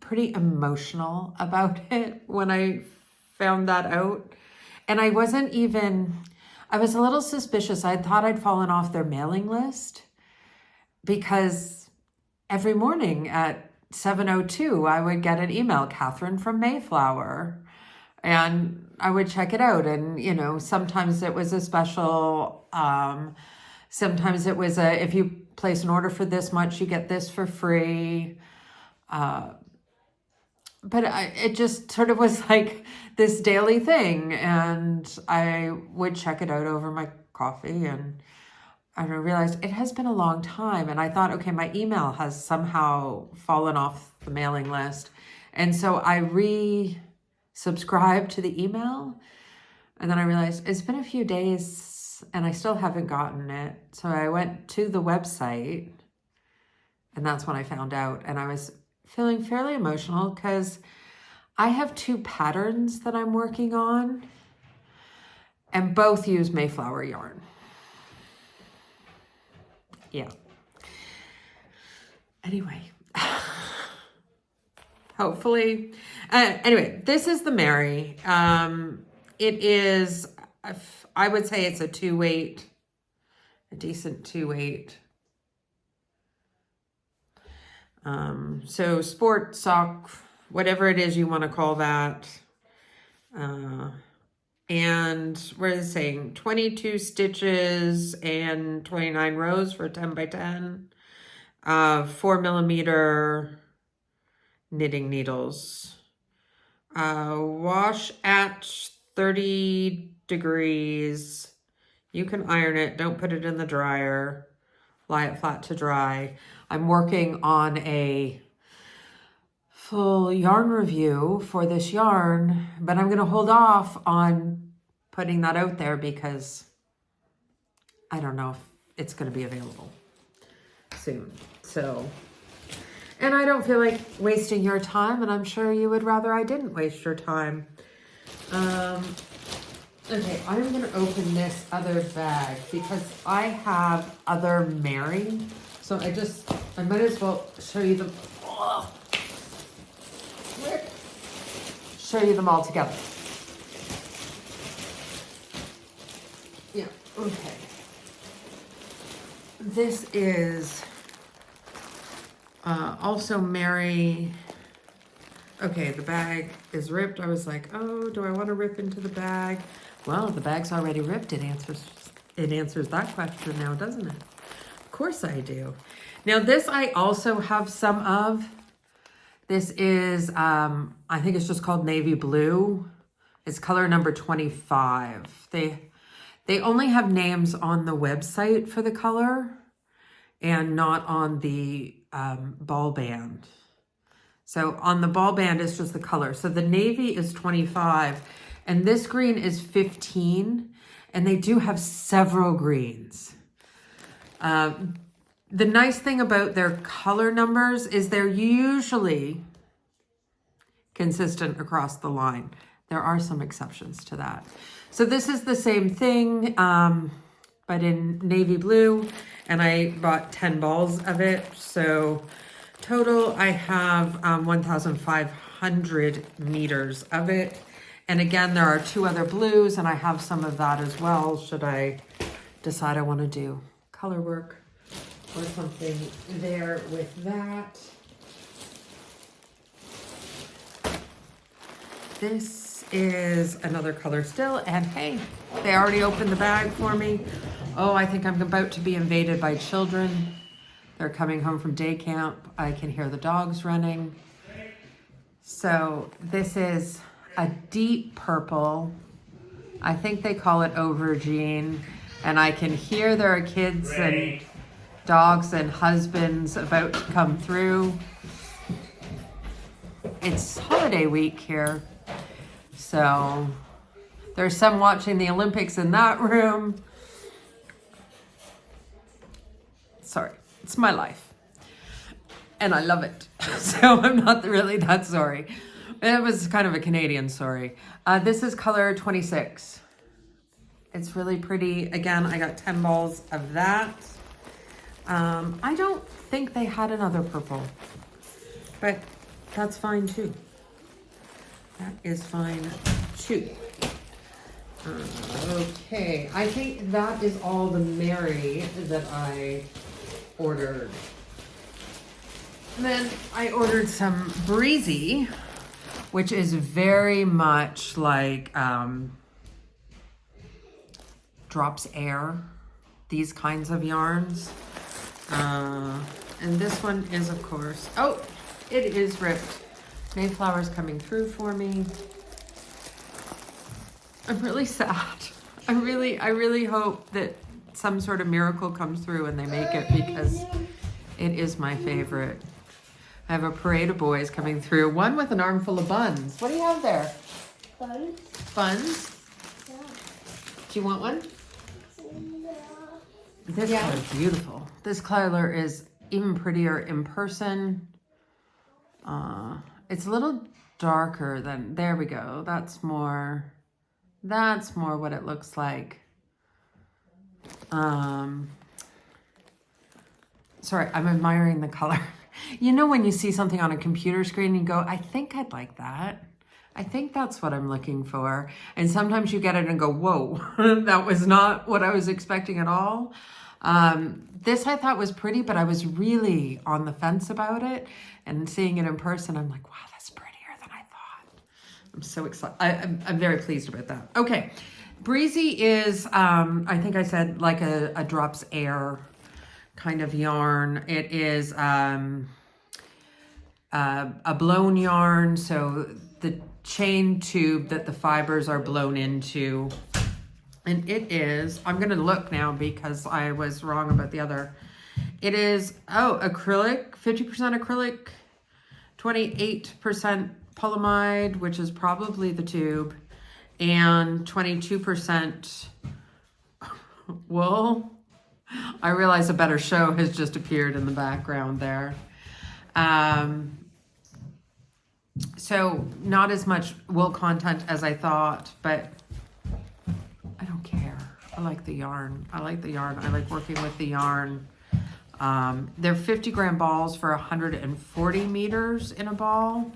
pretty emotional about it when I found that out. And I was a little suspicious. I thought I'd fallen off their mailing list because every morning at 7:02, I would get an email, Catherine from Mayflower. And I would check it out. And, you know, sometimes it was a special, sometimes it was if you place an order for this much, you get this for free. But it just sort of was like this daily thing. And I would check it out over my coffee, and I realized it has been a long time. And I thought, okay, my email has somehow fallen off the mailing list. And so I subscribed to the email, and then I realized it's been a few days and I still haven't gotten it. So I went to the website, and that's when I found out, and I was feeling fairly emotional because I have 2 patterns that I'm working on, and both use Mayflower yarn. Yeah. Anyway, hopefully, anyway, this is the Mary. It is, I would say it's a 2/8, a decent 2/8. So sport sock, whatever it is you want to call that. And what is it saying? 22 stitches and 29 rows for 10 by 10. 4mm knitting needles. Wash at 30 degrees. You can iron it. Don't put it in the dryer. Lie it flat to dry. I'm working on a full yarn review for this yarn, but I'm going to hold off on putting that out there because I don't know if it's going to be available soon. So, and I don't feel like wasting your time, and I'm sure you would rather I didn't waste your time. Okay, I'm going to open this other bag because I have other Mary. So I might as well show you them. Show you them all together. Yeah, okay. This is also Mary. Okay, the bag is ripped. I was like, oh, do I want to rip into the bag? Well, the bag's already ripped. It answers that question now, doesn't it? Of course I do. Now this I also have some of. This is, I think it's just called Navy Blue. It's color number 25. They only have names on the website for the color and not on the ball band. So on the ball band, it's just the color. So the navy is 25 and this green is 15, and they do have several greens. The nice thing about their color numbers is they're usually consistent across the line. There are some exceptions to that. So this is the same thing, but in navy blue, and I bought 10 balls of it. So total, I have 1,500 meters of it. And again, there are 2 other blues, and I have some of that as well, should I decide I want to do color work or something there with that. This is another color still, and hey, they already opened the bag for me. Oh, I think I'm about to be invaded by children. They're coming home from day camp. I can hear the dogs running. So this is a deep purple. I think they call it aubergine, and I can hear there are kids and dogs and husbands about to come through. It's holiday week here, so there's some watching the Olympics in that room. Sorry, it's my life and I love it, so I'm not really that sorry. It was kind of a Canadian sorry. This is color 26, It's really pretty. Again, I got 10 balls of that. I don't think they had another purple, but that's fine too. That is fine too. Okay, I think that is all the Mary that I ordered. And then I ordered some Breezy, which is very much like Drops Air, these kinds of yarns. And this one is, of course, oh, it is ripped. Mayflower's coming through for me. I'm really sad. I really hope that some sort of miracle comes through and they make it, because it is my favorite. I have a parade of boys coming through, one with an armful of buns. What do you have there? Buns? Buns? Yeah. Do you want one? Yeah. This color is beautiful. This color is even prettier in person. It's a little darker than, there we go. That's more what it looks like. Sorry, I'm admiring the color. You know when you see something on a computer screen, you go, I think I'd like that. I think that's what I'm looking for. And sometimes you get it and go, whoa, that was not what I was expecting at all. This I thought was pretty, but I was really on the fence about it. And seeing it in person, I'm like, wow, that's prettier than I thought. I'm so excited. I'm very pleased about that. Okay. Breezy is, I think I said, like a Drops Air kind of yarn. It is a blown yarn, so the chain tube that the fibers are blown into. And it is, I'm going to look now because I was wrong about the other. It is, acrylic, 50% acrylic, 28% polyamide, which is probably the tube, and 22% wool. I realize a better show has just appeared in the background there. So not as much wool content as I thought, but I don't care. I like the yarn. I like working with the yarn. They're 50 gram balls for 140 meters in a ball.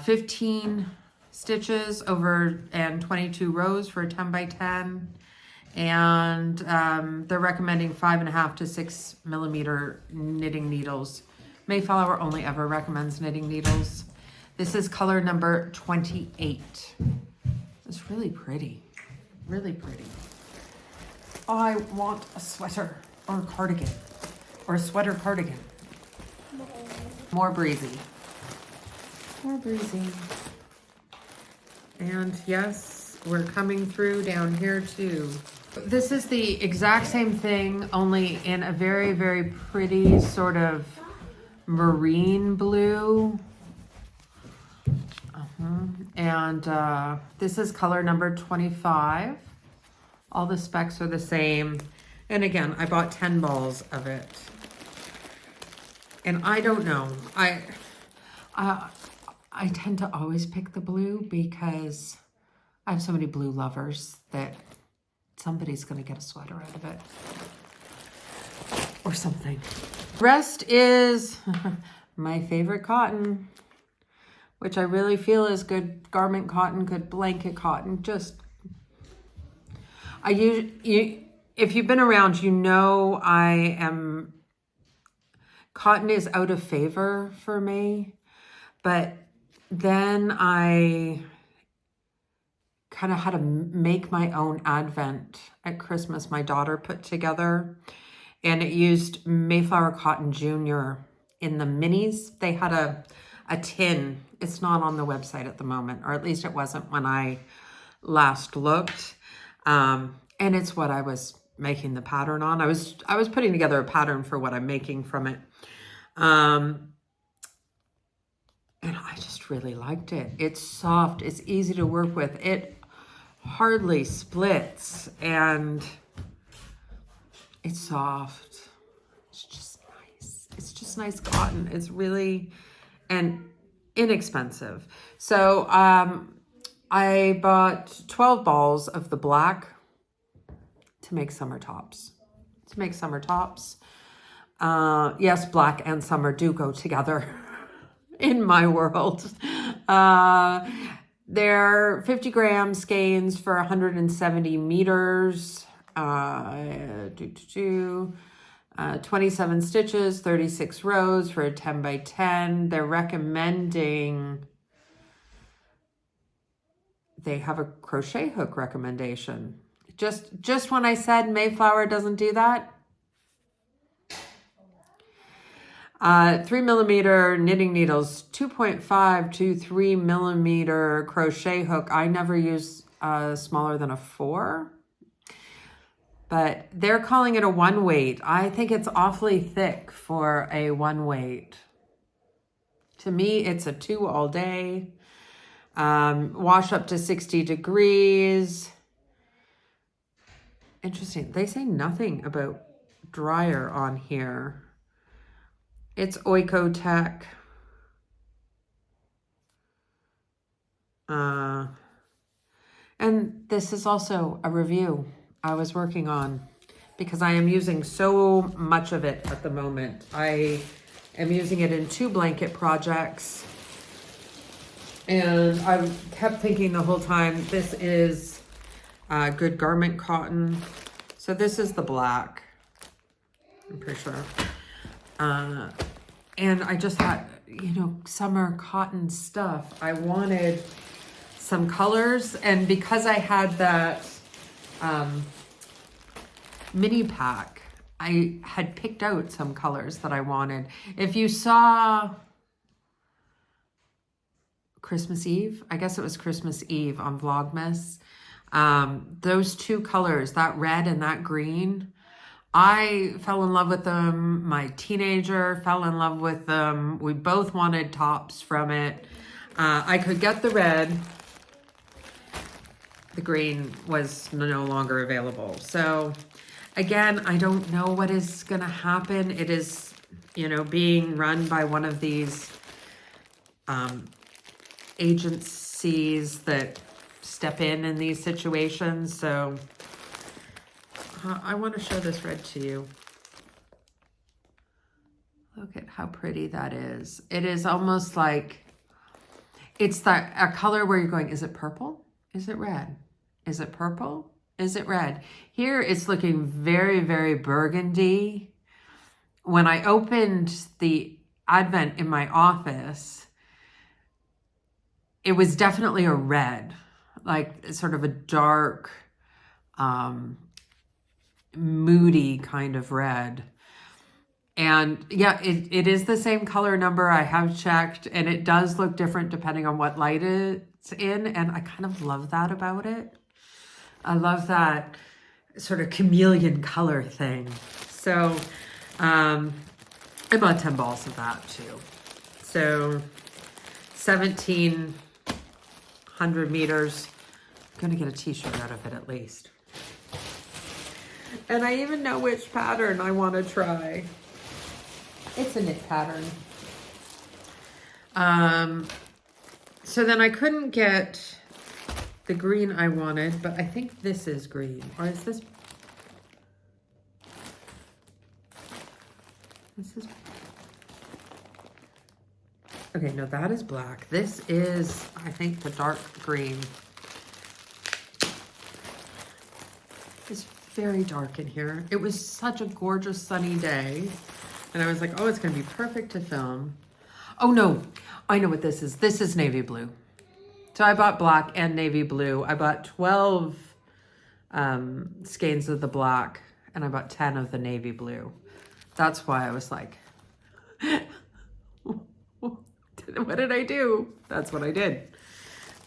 15 stitches over and 22 rows for a 10 by 10. And they're recommending 5.5 to 6 millimeter knitting needles. Mayflower only ever recommends knitting needles. This is color number 28. It's really pretty, really pretty. I want a sweater or a cardigan, or a sweater cardigan. More Breezy. More Breezy. And yes, we're coming through down here too. This is the exact same thing, only in a very, very pretty sort of marine blue. And this is color number 25. All the specs are the same. And again, I bought 10 balls of it. And I don't know. I tend to always pick the blue because I have so many blue lovers that somebody's going to get a sweater out of it. Or something. Rest is my favorite cotton, which I really feel is good garment cotton, good blanket cotton. Just, if you've been around, you know cotton is out of favor for me. But then I kind of had to make my own advent at Christmas. My daughter put together, and it used Mayflower Cotton Junior in the minis. They had a tin. It's not on the website at the moment, or at least it wasn't when I last looked. And it's what I was making the pattern on. I was putting together a pattern for what I'm making from it. And I just really liked it. It's soft. It's easy to work with. It hardly splits, and it's soft. It's just nice. It's just nice cotton. It's really and inexpensive. So I bought 12 balls of the black to make summer tops. Yes, black and summer do go together in my world. They're 50 gram skeins for 170 meters. 27 stitches, 36 rows for a 10 by 10. They're recommending, they have a crochet hook recommendation. Just when I said Mayflower doesn't do that. 3 millimeter knitting needles, 2.5 to 3 millimeter crochet hook. I never use smaller than a 4, but they're calling it a 1 weight. I think it's awfully thick for a 1 weight. To me, it's a 2 all day. Wash up to 60 degrees. Interesting. They say nothing about dryer on here. It's Oikotech. And this is also a review I was working on because I am using so much of it at the moment. I am using it in 2 blanket projects. And I kept thinking the whole time, this is good garment cotton. So this is the black, I'm pretty sure. And I just thought, you know, summer cotton stuff. I wanted some colors. And because I had that mini pack, I had picked out some colors that I wanted. If you saw Christmas Eve, I guess it was Christmas Eve on Vlogmas, those 2 colors, that red and that green, I fell in love with them. My teenager fell in love with them. We both wanted tops from it. I could get the red. The green was no longer available. So again, I don't know what is going to happen. It is, you know, being run by one of these agencies that step in these situations. So I want to show this red to you. Look at how pretty that is. It is almost like, it's that a color where you're going, is it purple? Is it red? Is it purple? Is it red? Here it's looking very, very burgundy. When I opened the Advent in my office, it was definitely a red, like sort of a dark, moody kind of red. And yeah, it is the same color number. I have checked, and it does look different depending on what light it's in. And I kind of love that about it. I love that sort of chameleon color thing. So I bought 10 balls of that too. So 1,700 meters. I'm gonna get a t-shirt out of it at least. And I even know which pattern I want to try. It's a knit pattern. So then I couldn't get the green I wanted, but I think this is green. Or is this? This is... Okay, no, that is black. This is, I think, the dark green. It's very dark in here. It was such a gorgeous sunny day. And I was like, oh, it's going to be perfect to film. Oh, no. I know what this is. This is navy blue. So I bought black and navy blue. I bought 12 skeins of the black, and I bought 10 of the navy blue. That's why I was like, what did I do? That's what I did.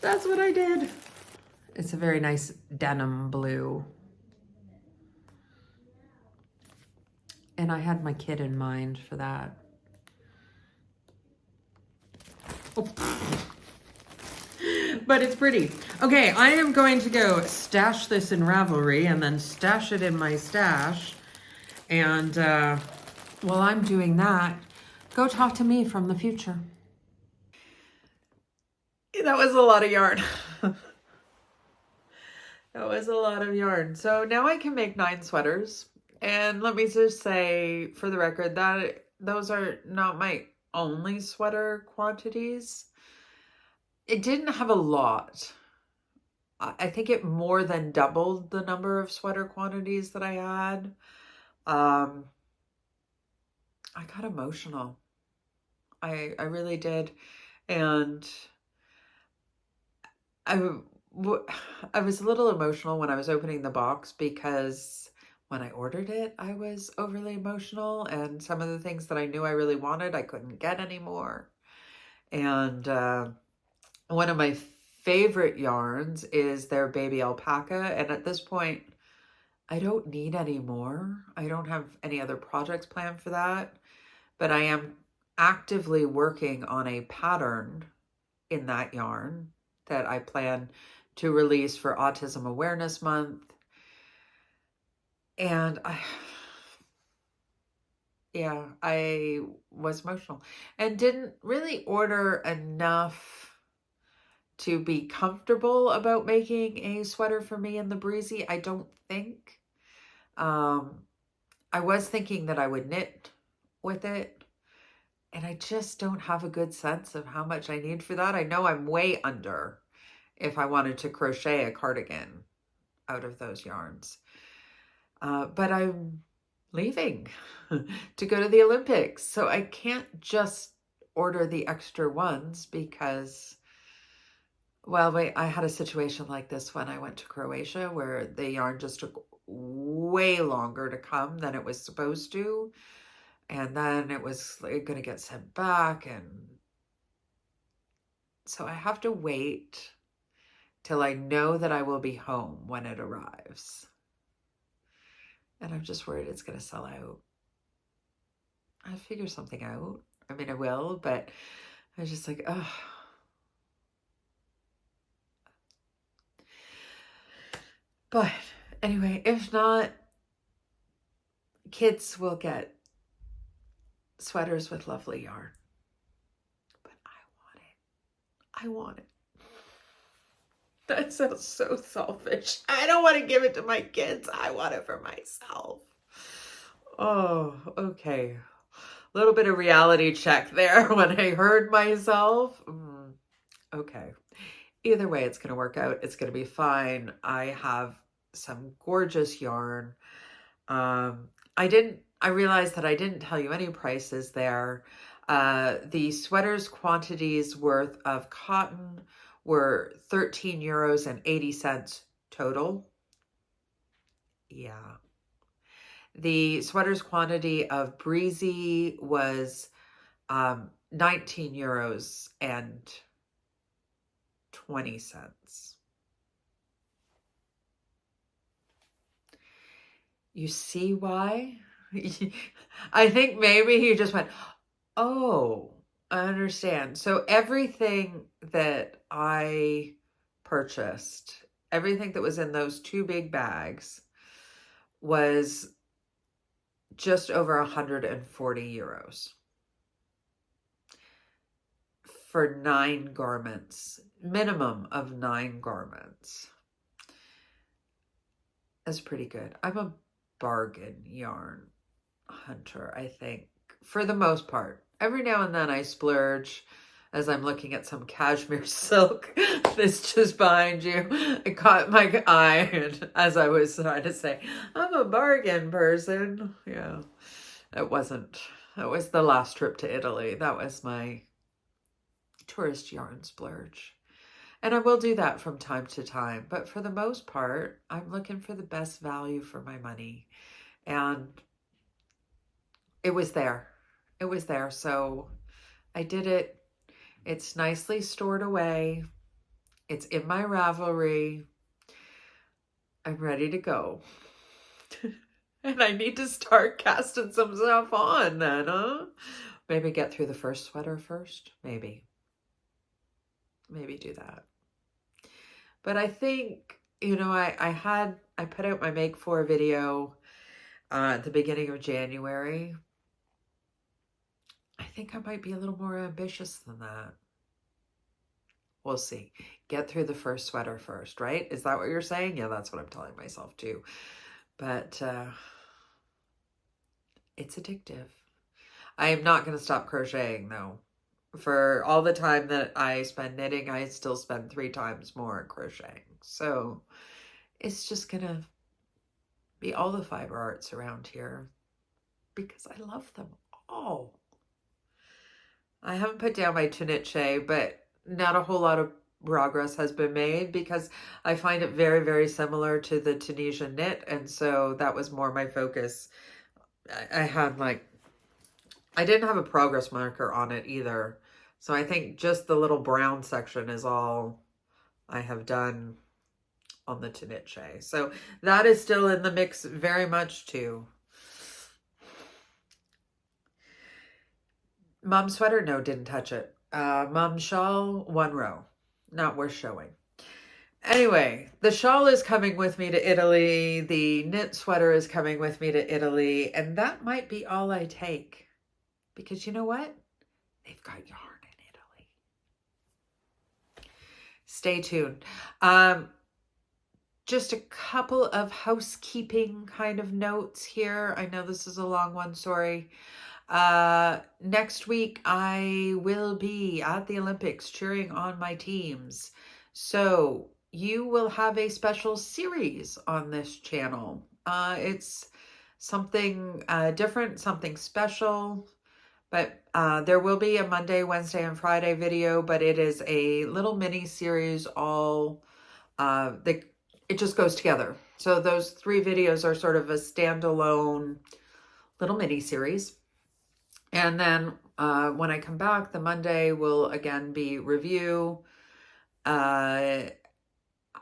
That's what I did. It's a very nice denim blue. And I had my kid in mind for that. Oh. But it's pretty. Okay, I am going to go stash this in Ravelry and then stash it in my stash. And while I'm doing that, go talk to me from the future. That was a lot of yarn. That was a lot of yarn. So now I can make 9 sweaters. And let me just say for the record that those are not my only sweater quantities. It didn't have a lot. I think it more than doubled the number of sweater quantities that I had. I got emotional. I really did. And I was a little emotional when I was opening the box because when I ordered it, I was overly emotional, and some of the things that I knew I really wanted, I couldn't get anymore. And one of my favorite yarns is their baby alpaca. And at this point, I don't need any more. I don't have any other projects planned for that, but I am actively working on a pattern in that yarn that I plan to release for Autism Awareness Month. And I was emotional and didn't really order enough to be comfortable about making a sweater for me in the breezy. I don't think. I was thinking that I would knit with it, and I just don't have a good sense of how much I need for that. I know I'm way under if I wanted to crochet a cardigan out of those yarns. But I'm leaving to go to the Olympics, so I can't just order the extra ones because, well, wait, I had a situation like this when I went to Croatia where the yarn just took way longer to come than it was supposed to. And then it was going to get sent back. And so I have to wait till I know that I will be home when it arrives. And I'm just worried it's going to sell out. I'll figure something out. I mean, I will, but I was just like, oh. But anyway, if not, kids will get sweaters with lovely yarn. But I want it. That sounds so selfish. I don't want to give it to my kids. I want it for myself. Oh, okay. A little bit of reality check there when I heard myself. Okay. Either way, it's going to work out. It's going to be fine. I have some gorgeous yarn. I realized that I didn't tell you any prices there. The sweater's quantities worth of cotton were €13.80 total. Yeah. The sweater's quantity of breezy was €19.20. You see why? I think maybe he just went, oh, I understand. So everything that I purchased, everything that was in those 2 big bags was just over €140 for 9 garments, minimum of 9 garments. That's pretty good. I'm a bargain yarn hunter, I think, for the most part. Every now and then I splurge as I'm looking at some cashmere silk that's just behind you. It caught my eye, and as I was trying to say, I'm a bargain person. Yeah, it wasn't. That was the last trip to Italy. That was my tourist yarn splurge. And I will do that from time to time. But for the most part, I'm looking for the best value for my money. And it was there. It was there. So I did it. It's nicely stored away. It's in my Ravelry. I'm ready to go. And I need to start casting some stuff on then, huh? Maybe get through the first sweater first. Maybe do that. But I think, I put out my Make 4 video at the beginning of January. I think I might be a little more ambitious than that. We'll see. Get through the first sweater first, right? Is that what you're saying? Yeah, that's what I'm telling myself too. But it's addictive. I am not going to stop crocheting though. For all the time that I spend knitting, I still spend 3 times more crocheting. So it's just going to be all the fiber arts around here because I love them all. I haven't put down my Tuniche, but not a whole lot of progress has been made because I find it very, very similar to the Tunisian knit. And so that was more my focus. I had like, I didn't have a progress marker on it either. So I think just the little brown section is all I have done on the Tuniche. So that is still in the mix very much too. Mom sweater, no, didn't touch it. Mom shawl, 1 row. Not worth showing. Anyway, the shawl is coming with me to Italy. The knit sweater is coming with me to Italy. And that might be all I take. Because you know what? They've got yarn in Italy. Stay tuned. Just a couple of housekeeping kind of notes here. I know this is a long one, sorry. Next week, I will be at the Olympics cheering on my teams. So you will have a special series on this channel. It's something different, something special. But there will be a Monday, Wednesday, and Friday video, but it is a little mini series all, it just goes together. So those 3 videos are sort of a standalone little mini series. And then when I come back, the Monday will again be review. I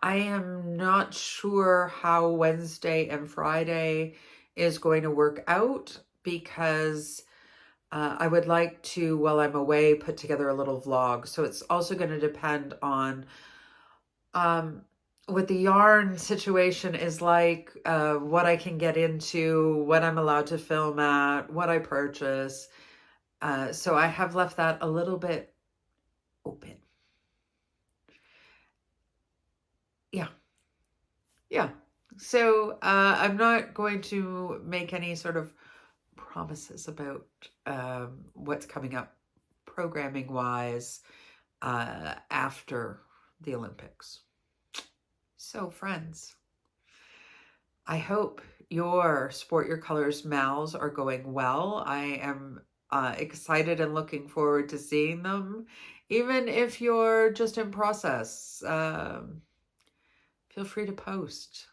am not sure how Wednesday and Friday is going to work out because I would like to, while I'm away, put together a little vlog. So it's also going to depend on what the yarn situation is like, what I can get into, what I'm allowed to film at, what I purchase. So I have left that a little bit open. Yeah. So I'm not going to make any sort of promises about what's coming up programming wise after the Olympics. So friends, I hope your Sport Your Colors mals are going well. I am excited and looking forward to seeing them. Even if you're just in process, feel free to post.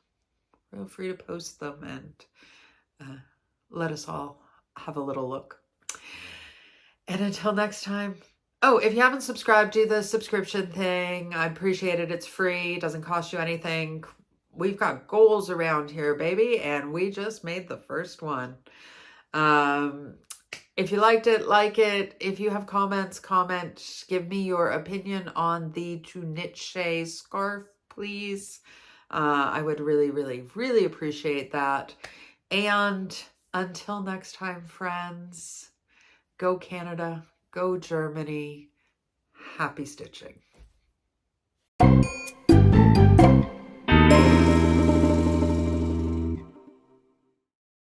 Feel free to post them and let us all have a little look. And until next time. Oh, if you haven't subscribed, do the subscription thing. I appreciate it. It's free. It doesn't cost you anything. We've got goals around here, baby. And we just made the first one. If you liked it, like it. If you have comments, comment. Give me your opinion on the Tuniche scarf, please. I would really, really, really appreciate that. And until next time, friends, go Canada, go Germany. Happy stitching.